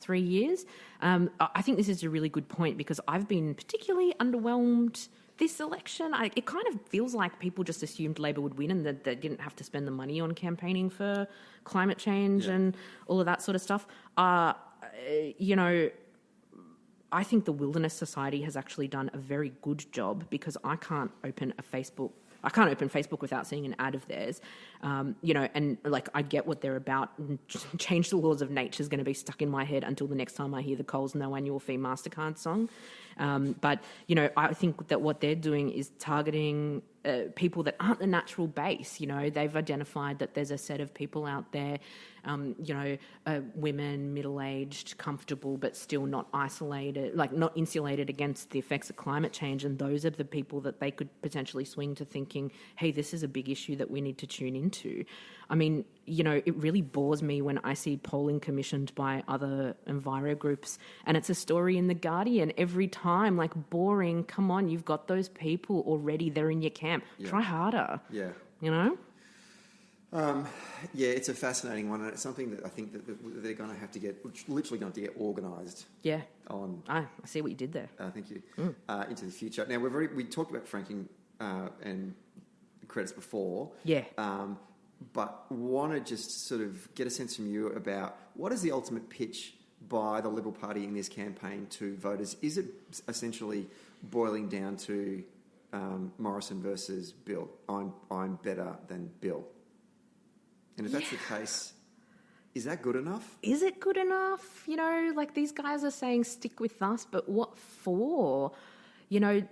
3 years? I think this is a really good point because I've been particularly underwhelmed this election. It kind of feels like people just assumed Labor would win and that they didn't have to spend the money on campaigning for climate change and all of that sort of stuff. I think the Wilderness Society has actually done a very good job because I can't open Facebook without seeing an ad of theirs, and like I get what they're about. Change the laws of nature is going to be stuck in my head until the next time I hear the Coles No Annual Fee MasterCard song. But I think that what they're doing is targeting people that aren't the natural base. They've identified that there's a set of people out there, women, middle-aged, comfortable, but still not isolated, like not insulated against the effects of climate change. And those are the people that they could potentially swing to thinking, hey, this is a big issue that we need to tune into. I mean, it really bores me when I see polling commissioned by other enviro groups and it's a story in The Guardian every time, like, boring. Come on, you've got those people already. They're in your camp. Yeah. Try harder. Yeah. It's a fascinating one, and it's something that I think that they're going to have to get organised. Yeah. I see what you did there. Thank you. Into the future. Now we talked about franking and credits before. Yeah. But want to just sort of get a sense from you about what is the ultimate pitch by the Liberal Party in this campaign to voters? Is it essentially boiling down to Morrison versus Bill? I'm better than Bill. And if that's the case, is that good enough? Is it good enough? Like these guys are saying stick with us, but what for? And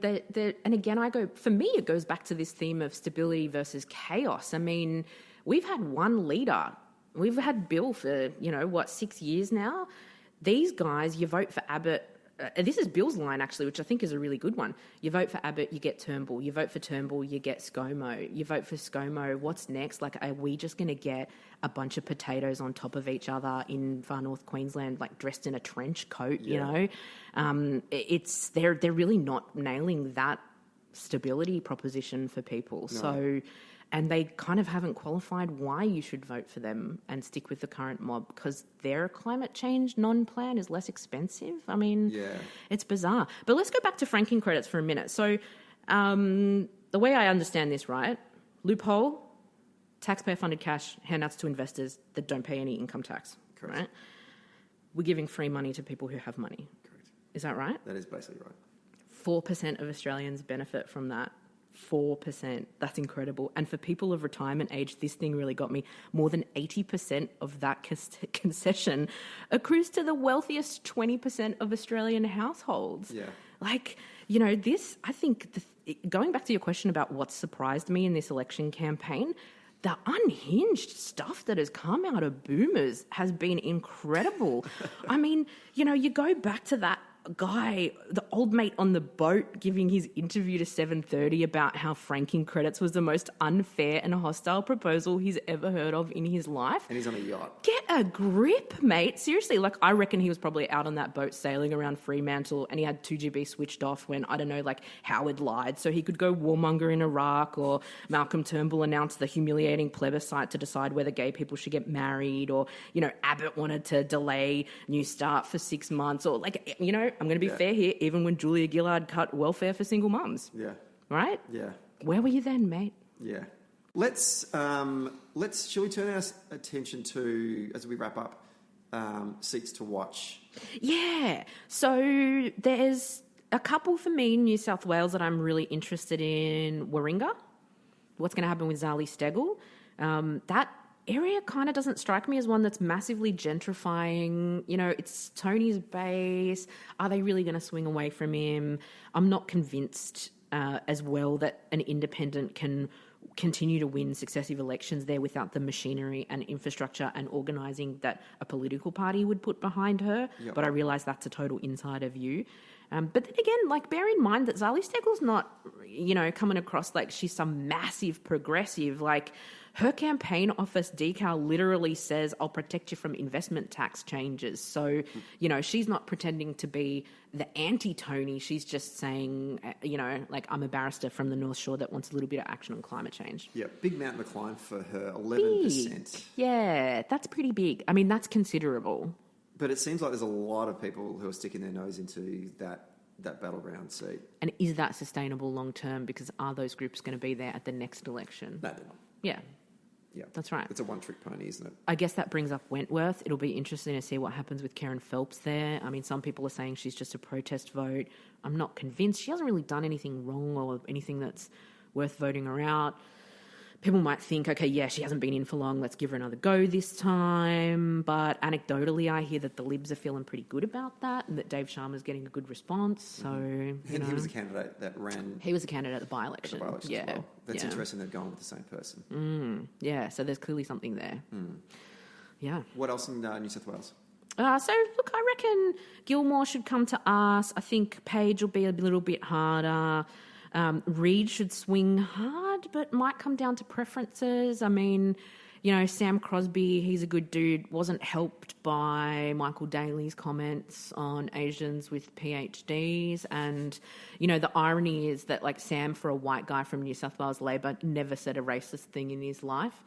again, for me, it goes back to this theme of stability versus chaos. I mean, we've had one leader. We've had Bill for, 6 years now. These guys, you vote for Abbott this is Bill's line actually, which I think is a really good one. You vote for Abbott, you get Turnbull. You vote for Turnbull, you get ScoMo. You vote for ScoMo, what's next? Like, are we just going to get a bunch of potatoes on top of each other in far north Queensland, like dressed in a trench coat? You know, they're really not nailing that stability proposition for people. No. So. And they kind of haven't qualified why you should vote for them and stick with the current mob, because their climate change non-plan is less expensive. I mean, it's bizarre. But let's go back to franking credits for a minute. So the way I understand this, right, loophole, taxpayer-funded cash, handouts to investors that don't pay any income tax. Correct. Right? We're giving free money to people who have money. Correct. Is that right? That is basically right. 4% of Australians benefit from that. 4%. That's incredible. And for people of retirement age, this thing really got me. More than 80% of that concession accrues to the wealthiest 20% of Australian households. Yeah. Like, you know, this, I think, going back to your question about what surprised me in this election campaign, the unhinged stuff that has come out of boomers has been incredible. I mean, you know, you go back to that guy, the old mate on the boat, giving his interview to 7:30 about how franking credits was the most unfair and hostile proposal he's ever heard of in his life. And he's on a yacht. Get a grip, mate. Seriously, like, I reckon he was probably out on that boat sailing around Fremantle and he had 2GB switched off when, I don't know, like, Howard lied so he could go warmonger in Iraq, or Malcolm Turnbull announced the humiliating plebiscite to decide whether gay people should get married, or, you know, Abbott wanted to delay New Start for 6 months, or, like, you know, I'm going to be fair here, even when Julia Gillard cut welfare for single mums. Yeah. Right? Yeah. Where were you then, mate? Yeah. Shall we turn our attention to, as we wrap up, seats to watch? Yeah. So there's a couple for me in New South Wales that I'm really interested in. Warringah. What's going to happen with Zali Steggall? That area kind of doesn't strike me as one that's massively gentrifying. You know, it's Tony's base. Are they really going to swing away from him? I'm not convinced as well that an independent can continue to win successive elections there without the machinery and infrastructure and organising that a political party would put behind her. Yep. But I realise that's a total insider view. But then again, like, bear in mind that Zali Steggall's not, you know, coming across like she's some massive progressive. Like, her campaign office decal literally says, I'll protect you from investment tax changes. So, you know, she's not pretending to be the anti-Tony. She's just saying, you know, like, I'm a barrister from the North Shore that wants a little bit of action on climate change. Yeah, big mountain to climb for her, 11%. Big. Yeah, that's pretty big. I mean, that's considerable. But it seems like there's a lot of people who are sticking their nose into that battleground seat. And is that sustainable long term? Because are those groups going to be there at the next election? No, they're not. Yeah. Yeah. That's right. It's a one-trick pony, isn't it? I guess that brings up Wentworth. It'll be interesting to see what happens with Karen Phelps there. I mean, some people are saying she's just a protest vote. I'm not convinced. She hasn't really done anything wrong or anything that's worth voting her out. People might think, okay, yeah, she hasn't been in for long, let's give her another go this time. But anecdotally, I hear that the Libs are feeling pretty good about that and that Dave Sharma's getting a good response. So, and he was a candidate that ran... He was a candidate at the by-election. Yeah. As well. That's interesting they're going with the same person. Yeah, so there's clearly something there. Yeah. What else in New South Wales? So, look, I reckon Gilmore should come to us. I think Page will be a little bit harder. Reid should swing hard, but might come down to preferences. I mean, you know, Sam Crosby, he's a good dude, wasn't helped by Michael Daly's comments on Asians with PhDs. And, you know, the irony is that, like, Sam, for a white guy from New South Wales Labor, never said a racist thing in his life.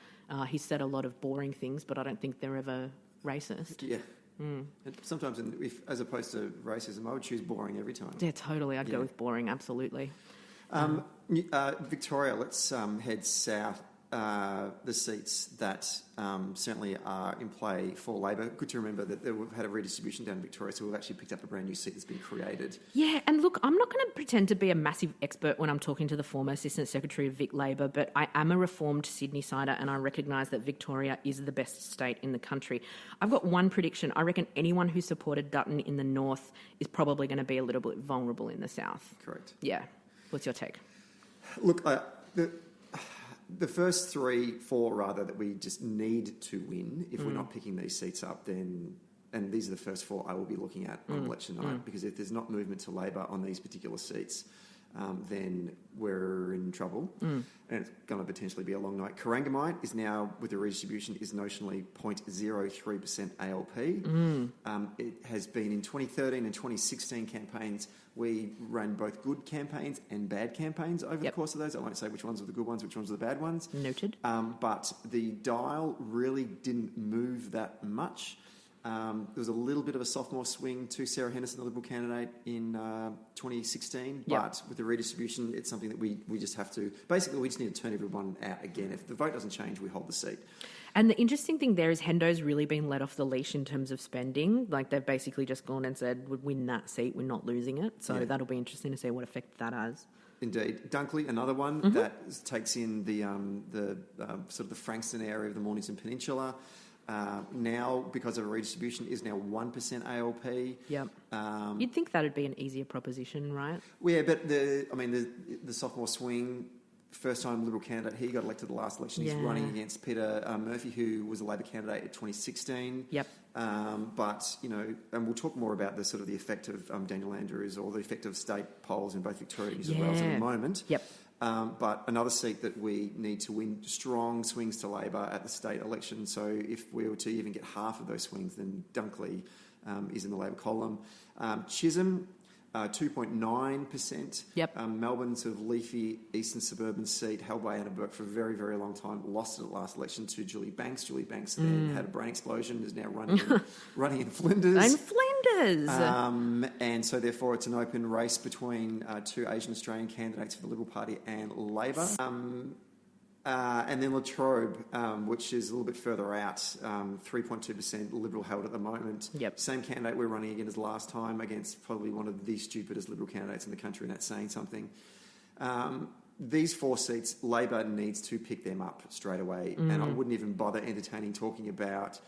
He said a lot of boring things, but I don't think they're ever racist. Yeah. And sometimes, as opposed to racism, I would choose boring every time. Yeah, totally. I'd go with boring, absolutely. Victoria, let's head south. The seats that certainly are in play for Labor. Good to remember that we've had a redistribution down in Victoria, so we've actually picked up a brand new seat that's been created. Yeah, and look, I'm not going to pretend to be a massive expert when I'm talking to the former Assistant Secretary of Vic Labor, but I am a reformed Sydney-sider and I recognise that Victoria is the best state in the country. I've got one prediction. I reckon anyone who supported Dutton in the north is probably going to be a little bit vulnerable in the south. Correct. Yeah. What's your take? Look, the first 4 that we just need to win, if we're not picking these seats up, then and these are the first four I will be looking at on election night, because if there's not movement to Labor on these particular seats, then we're in trouble, and it's going to potentially be a long night. Corangamite is now, with the redistribution, is notionally 0.03% ALP. It has been in 2013 and 2016 campaigns. We ran both good campaigns and bad campaigns over the course of those. I won't say which ones were the good ones, which ones were the bad ones. Noted. But the dial really didn't move that much. There was a little bit of a sophomore swing to Sarah Henderson, the Liberal candidate, in 2016. Yep. But with the redistribution, it's something that we just have to... Basically, we just need to turn everyone out again. If the vote doesn't change, we hold the seat. And the interesting thing there is Hendo's really been let off the leash in terms of spending. Like, they've basically just gone and said, we'd win that seat, we're not losing it. So that'll be interesting to see what effect that has. Indeed. Dunkley, another one that takes in the sort of the Frankston area of the Mornington Peninsula. Now, because of a redistribution, is now 1% ALP. Yep. You'd think that would be an easier proposition, right? Yeah, but the sophomore swing, first-time Liberal candidate, he got elected the last election. He's running against Peter Murphy, who was a Labor candidate at 2016. Yep. But, and we'll talk more about the sort of the effect of Daniel Andrews, or the effect of state polls in both Victoria and New South Wales in a moment. Yep. But another seat that we need to win strong swings to Labor at the state election. So if we were to even get half of those swings, then Dunkley is in the Labor column. Chisholm, 2.9%. Yep. Melbourne, sort of leafy eastern suburban seat, held by Anna Burke for a very, very long time. Lost it at last election to Julie Banks. Julie Banks then had a brain explosion, is now running in Flinders. In Flinders! And so therefore it's an open race between two Asian Australian candidates for the Liberal Party and Labor. And then Latrobe, which is a little bit further out, 3.2% Liberal held at the moment. Yep. Same candidate we're running again as last time, against probably one of the stupidest Liberal candidates in the country, and that's saying something. These four seats, Labor needs to pick them up straight away, and I wouldn't even bother entertaining talking about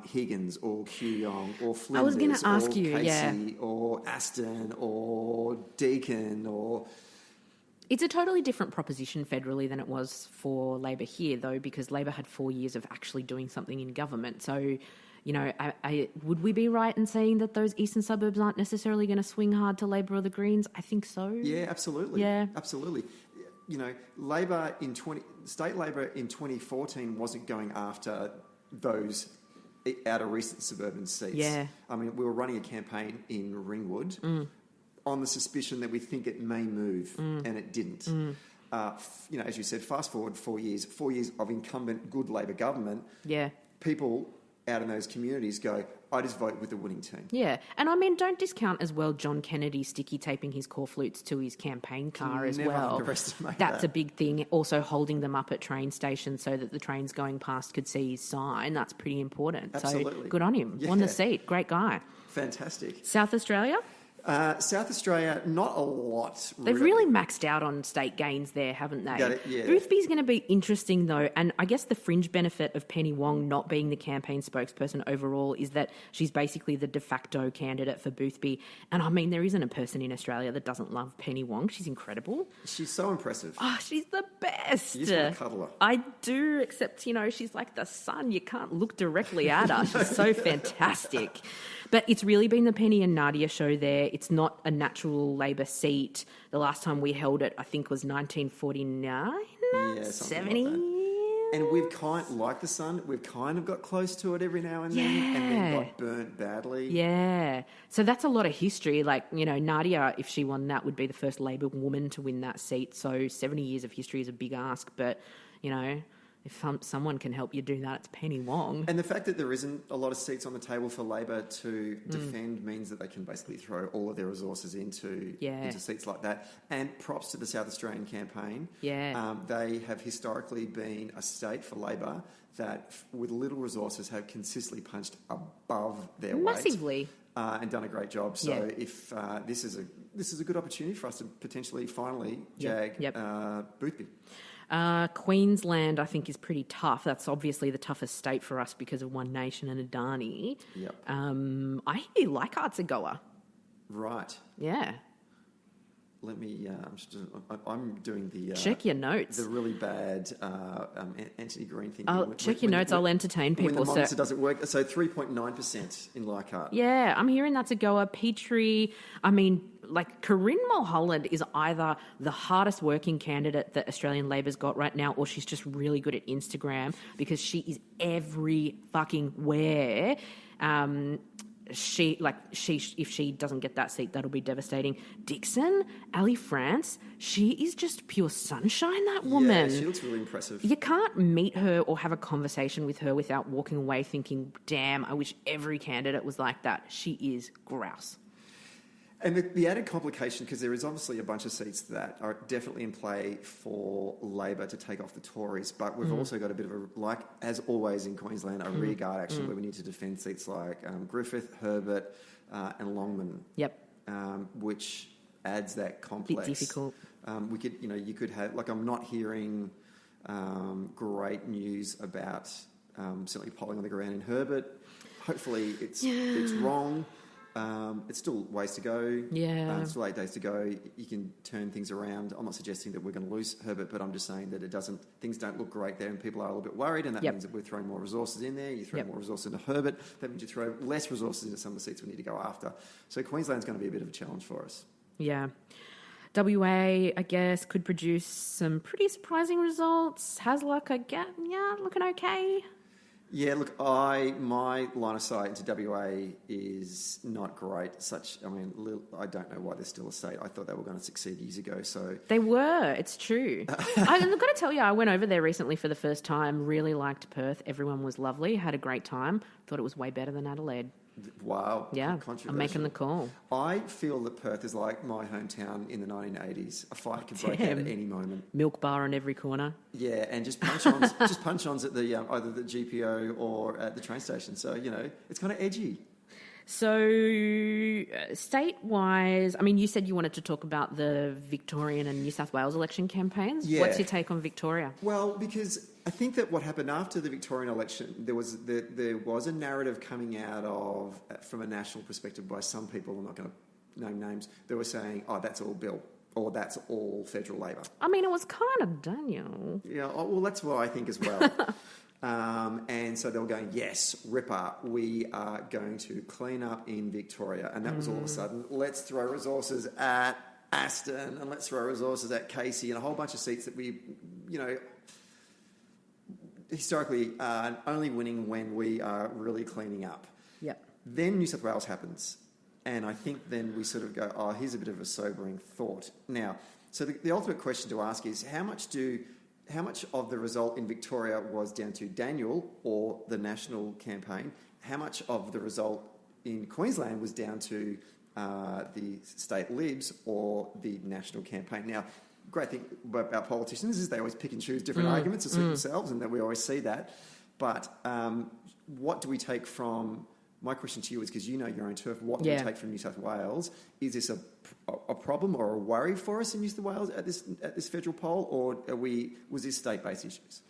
Higgins or Kooyong or Flinders, I was going to ask or you, Casey or Aston or Deakin or... It's a totally different proposition federally than it was for Labor here, though, because Labor had 4 years of actually doing something in government. So, would we be right in saying that those eastern suburbs aren't necessarily going to swing hard to Labor or the Greens? I think so. Yeah, absolutely. Yeah. Absolutely. Labor state Labor in 2014 wasn't going after those outer recent suburban seats. Yeah. I mean, we were running a campaign in Ringwood on the suspicion that we think it may move, and it didn't. As you said, fast forward 4 years of incumbent good Labor government. Yeah. People out in those communities go, I just vote with the winning team. Yeah. And I mean, don't discount as well John Kennedy sticky taping his core flutes to his campaign car as Never well. underestimate That's that. a big thing. Also holding them up at train stations so that the trains going past could see his sign. That's pretty important. Absolutely. So good on him. Yeah. Won the seat. Great guy. Fantastic. South Australia? South Australia, not a lot. They've really maxed out on state gains there, haven't they? Got it, yeah. Boothby's going to be interesting, though, and I guess the fringe benefit of Penny Wong not being the campaign spokesperson overall is that she's basically the de facto candidate for Boothby. And I mean, there isn't a person in Australia that doesn't love Penny Wong. She's incredible. She's so impressive. Oh, she's the best. You just want to cuddle her. I do, except, she's like the sun. You can't look directly at her. She's so fantastic. But it's really been the Penny and Nadia show there. It's not a natural Labor seat. The last time we held it, I think, was 1949? Yeah, 70? like that. And we've like the Sun, we've kind of got close to it every now and then, and then got burnt badly. Yeah. So that's a lot of history. Like, Nadia, if she won that, would be the first Labor woman to win that seat. So 70 years of history is a big ask. But, if someone can help you do that, it's Penny Wong. And the fact that there isn't a lot of seats on the table for Labor to defend means that they can basically throw all of their resources into seats like that. And props to the South Australian campaign. Yeah. They have historically been a state for Labor that, with little resources, have consistently punched above their weight. Massively. And done a great job. So if this is a good opportunity for us to potentially finally jag Boothby. Queensland, I think, is pretty tough. That's obviously the toughest state for us because of One Nation and Adani. Yep. I hear Leichhardt's a goer. Right. Yeah. let me. I'm doing the check your notes. The really bad Anthony Green thing. Check your notes. I'll entertain people. When the monitor doesn't work, so 3.9% in Leichhardt. Yeah, I'm hearing that's a goer. Petrie, I mean, like Corinne Mulholland is either the hardest working candidate that Australian Labor's got right now, or she's just really good at Instagram because she is every fucking where. If she doesn't get that seat, that'll be devastating. Dixon, Ali France, she is just pure sunshine, that woman. Yeah, she looks really impressive. You can't meet her or have a conversation with her without walking away thinking, damn, I wish every candidate was like that. She is grouse. And the added complication, because there is obviously a bunch of seats that are definitely in play for Labor to take off the Tories, but we've also got a bit of a, like as always in Queensland, a rearguard action where we need to defend seats like Griffith, Herbert and Longman. Yep. Which adds that complex. Bit difficult. You could have, like I'm not hearing great news about certainly polling on the ground in Herbert. Hopefully it's wrong. It's still ways to go. Yeah. It's still 8 days to go. You can turn things around. I'm not suggesting that we're going to lose Herbert, but I'm just saying that things don't look great there and people are a little bit worried, and that means that we're throwing more resources in there. You throw more resources into Herbert. That means you throw less resources into some of the seats we need to go after. So Queensland's going to be a bit of a challenge for us. Yeah. WA, I guess, could produce some pretty surprising results. Hasluck, looking okay. Yeah, look, my line of sight into WA is not great. I don't know why they're still a state. I thought they were going to succeed years ago. So they were. It's true. I've got to tell you, I went over there recently for the first time. Really liked Perth. Everyone was lovely. Had a great time. Thought it was way better than Adelaide. Wow. Yeah, I'm making the call. I feel that Perth is like my hometown in the 1980s. A fight could break out at any moment. Milk bar on every corner. Yeah, and just punch-ons at the either the GPO or at the train station. So, it's kind of edgy. So, state-wise, I mean, you said you wanted to talk about the Victorian and New South Wales election campaigns. Yeah. What's your take on Victoria? Well, because I think that what happened after the Victorian election, there was a narrative coming out of, from a national perspective by some people, I'm not going to name names, they were saying, oh, that's all Bill, or that's all federal Labor. I mean, it was kind of Daniel. Yeah, well, that's what I think as well. And so they were going, yes, Ripper, we are going to clean up in Victoria. And that was all of a sudden, let's throw resources at Aston and let's throw resources at Casey and a whole bunch of seats that we, historically are only winning when we are really cleaning up. Yep. Then New South Wales happens. And I think then we sort of go, oh, here's a bit of a sobering thought. Now, so the ultimate question to ask is how much of the result in Victoria was down to Daniel or the national campaign? How much of the result in Queensland was down to the state Libs or the national campaign? Now, great thing about politicians is they always pick and choose different arguments to suit themselves, and that we always see that. But what do we take from... My question to you is, because you know your own turf, what do we take from New South Wales? Is this a problem or a worry for us in New South Wales at this federal poll, or was this state-based issues?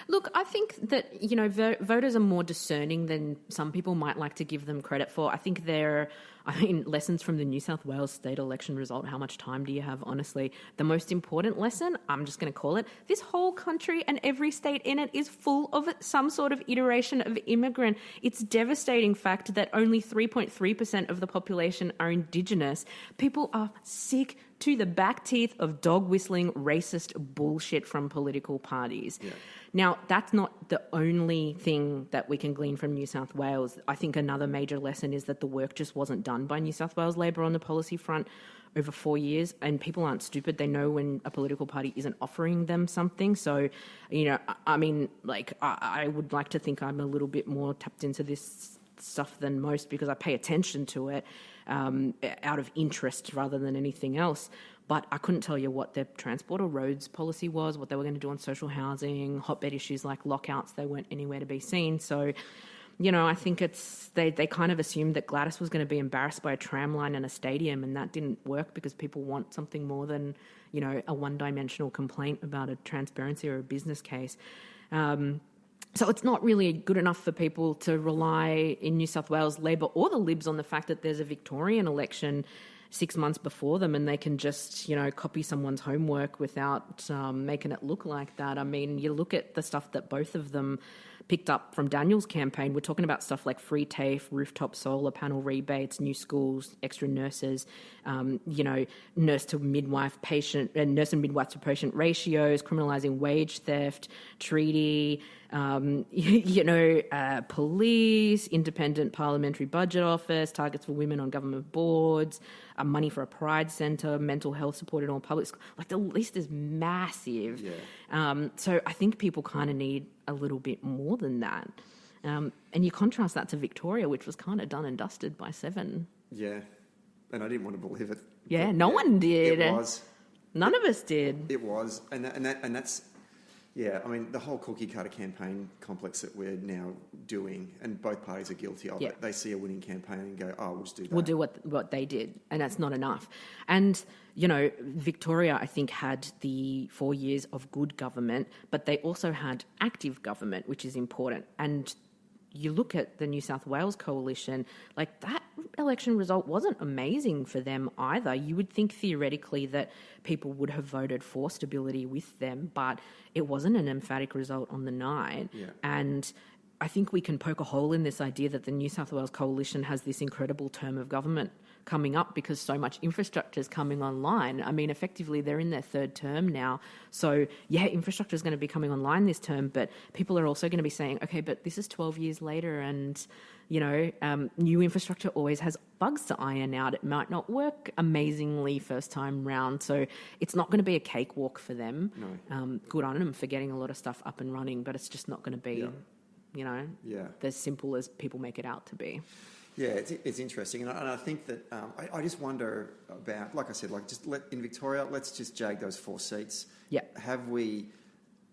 Look, I think that, voters are more discerning than some people might like to give them credit for. I think lessons from the New South Wales state election result, how much time do you have, honestly? The most important lesson, I'm just going to call it, this whole country and every state in it is full of some sort of iteration of immigrant. It's devastating fact that only 3.3% of the population are Indigenous. People are sick to the back teeth of dog whistling racist bullshit from political parties. Yeah. Now, that's not the only thing that we can glean from New South Wales. I think another major lesson is that the work just wasn't done by New South Wales Labor on the policy front over 4 years, and people aren't stupid. They know when a political party isn't offering them something. So, I would like to think I'm a little bit more tapped into this stuff than most because I pay attention to it out of interest rather than anything else. But I couldn't tell you what their transport or roads policy was, what they were going to do on social housing, hotbed issues like lockouts. They weren't anywhere to be seen. So, I think they kind of assumed that Gladys was going to be embarrassed by a tram line and a stadium, and that didn't work because people want something more than, a one-dimensional complaint about a transparency or a business case. So it's not really good enough for people to rely in New South Wales Labor or the Libs on the fact that there's a Victorian election 6 months before them, and they can just, copy someone's homework without making it look like that. I mean, you look at the stuff that both of them picked up from Daniel's campaign. We're talking about stuff like free TAFE, rooftop solar panel rebates, new schools, extra nurses, nurse to midwife patient and nurse and midwife to patient ratios, criminalising wage theft, treaty, police, independent parliamentary budget office, targets for women on government boards, money for a pride centre, mental health support in all public schools. Like, the list is massive. Yeah. So I think people kind of need a little bit more than that. And you contrast that to Victoria, which was kind of done and dusted by 7. Yeah. And I didn't want to believe it. Yeah, But, no one did. It was. None of us did. It was. And that's... Yeah, I mean, the whole cookie cutter campaign complex that we're now doing, and both parties are guilty of it. They see a winning campaign and go, oh, we'll just do that. We'll do what they did, and that's not enough. And, Victoria, I think, had the 4 years of good government, but they also had active government, which is important. And you look at the New South Wales coalition, like, that election result wasn't amazing for them either. You would think theoretically that people would have voted for stability with them, but it wasn't an emphatic result on the night. Yeah. And I think we can poke a hole in this idea that the New South Wales coalition has this incredible term of government coming up because so much infrastructure is coming online. I mean, effectively, they're in their 3rd term now. So, yeah, infrastructure is going to be coming online this term, but people are also going to be saying, okay, but this is 12 years later and, new infrastructure always has bugs to iron out. It might not work amazingly first time round. So it's not going to be a cakewalk for them. No. Good on them for getting a lot of stuff up and running, but it's just not going to be, as simple as people make it out to be. Yeah, it's interesting, and I think that I just wonder about, like I said, in Victoria, let's just jag those 4 seats. Yeah. Have we,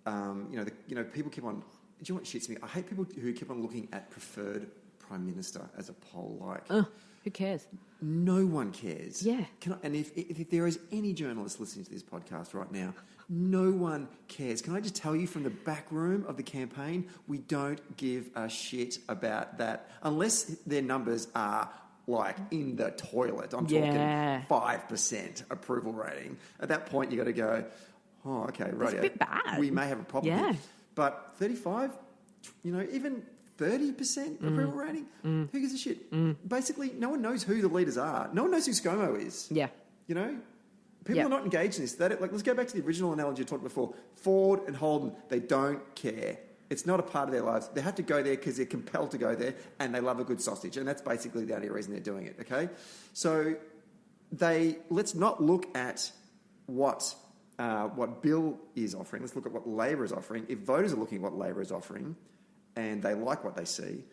people keep on. Do you know what shits me? I hate people who keep on looking at preferred prime minister as a poll. Who cares? No one cares. Yeah. And if there is any journalist listening to this podcast right now, no one cares. Can I just tell you from the back room of the campaign, we don't give a shit about that unless their numbers are like in the toilet. I'm talking 5% approval rating. At that point, you got to go, oh, okay, right. That's a bit bad. We may have a problem Yeah. here. But 35, even 30% approval rating, who gives a shit? Basically, no one knows who the leaders are. No one knows who ScoMo is. Yeah. People are not engaged in this. Let's go back to the original analogy I talked before. Ford and Holden, they don't care. It's not a part of their lives. They have to go there because they're compelled to go there and they love a good sausage. And that's basically the only reason they're doing it, okay? So let's not look at what Bill is offering. Let's look at what Labor is offering. If voters are looking at what Labor is offering and they like what they see,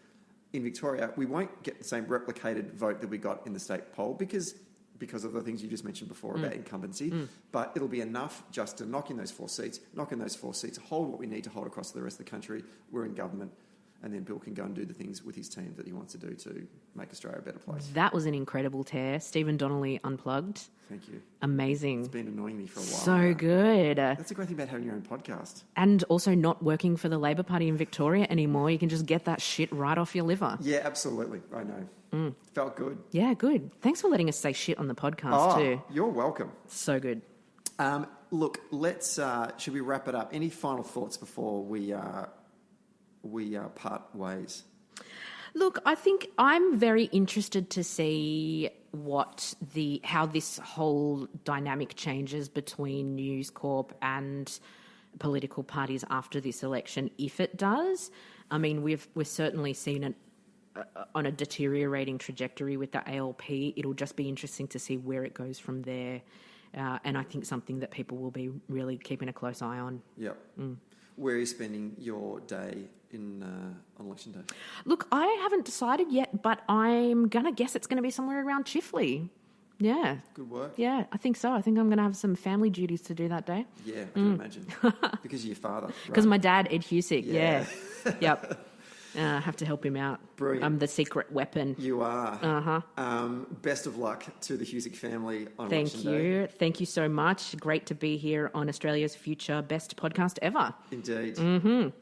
in Victoria, we won't get the same replicated vote that we got in the state poll because of the things you just mentioned before about incumbency, but it'll be enough just to knock in those 4 seats, hold what we need to hold across the rest of the country. We're in government, and then Bill can go and do the things with his team that he wants to do to make Australia a better place. That was an incredible tear. Stephen Donnelly Unplugged. Thank you. Amazing. It's been annoying me for a while. So now. Good. That's the great thing about having your own podcast. And also not working for the Labor Party in Victoria anymore. You can just get that shit right off your liver. Yeah, absolutely. I know. Felt good. Yeah, good. Thanks for letting us say shit on the podcast too. You're welcome. So good. Look, let's. Should we wrap it up? Any final thoughts before we part ways? Look, I think I'm very interested to see how this whole dynamic changes between News Corp and political parties after this election, if it does. I mean, we've certainly seen it on a deteriorating trajectory with the ALP. It'll just be interesting to see where it goes from there. And I think something that people will be really keeping a close eye on. Yep. Where are you spending your day on election day? Look, I haven't decided yet, but I'm going to guess it's going to be somewhere around Chifley. Yeah. Good work. Yeah, I think so. I think I'm going to have some family duties to do that day. Yeah, I can imagine. Because of your father. Because my dad, Ed Husick, Yeah. Yep. I have to help him out. Brilliant. I'm the secret weapon. You are. Uh-huh. Best of luck to the Husick family on Thank election you. day. Thank you so much. Great to be here on Australia's future best podcast ever. Indeed.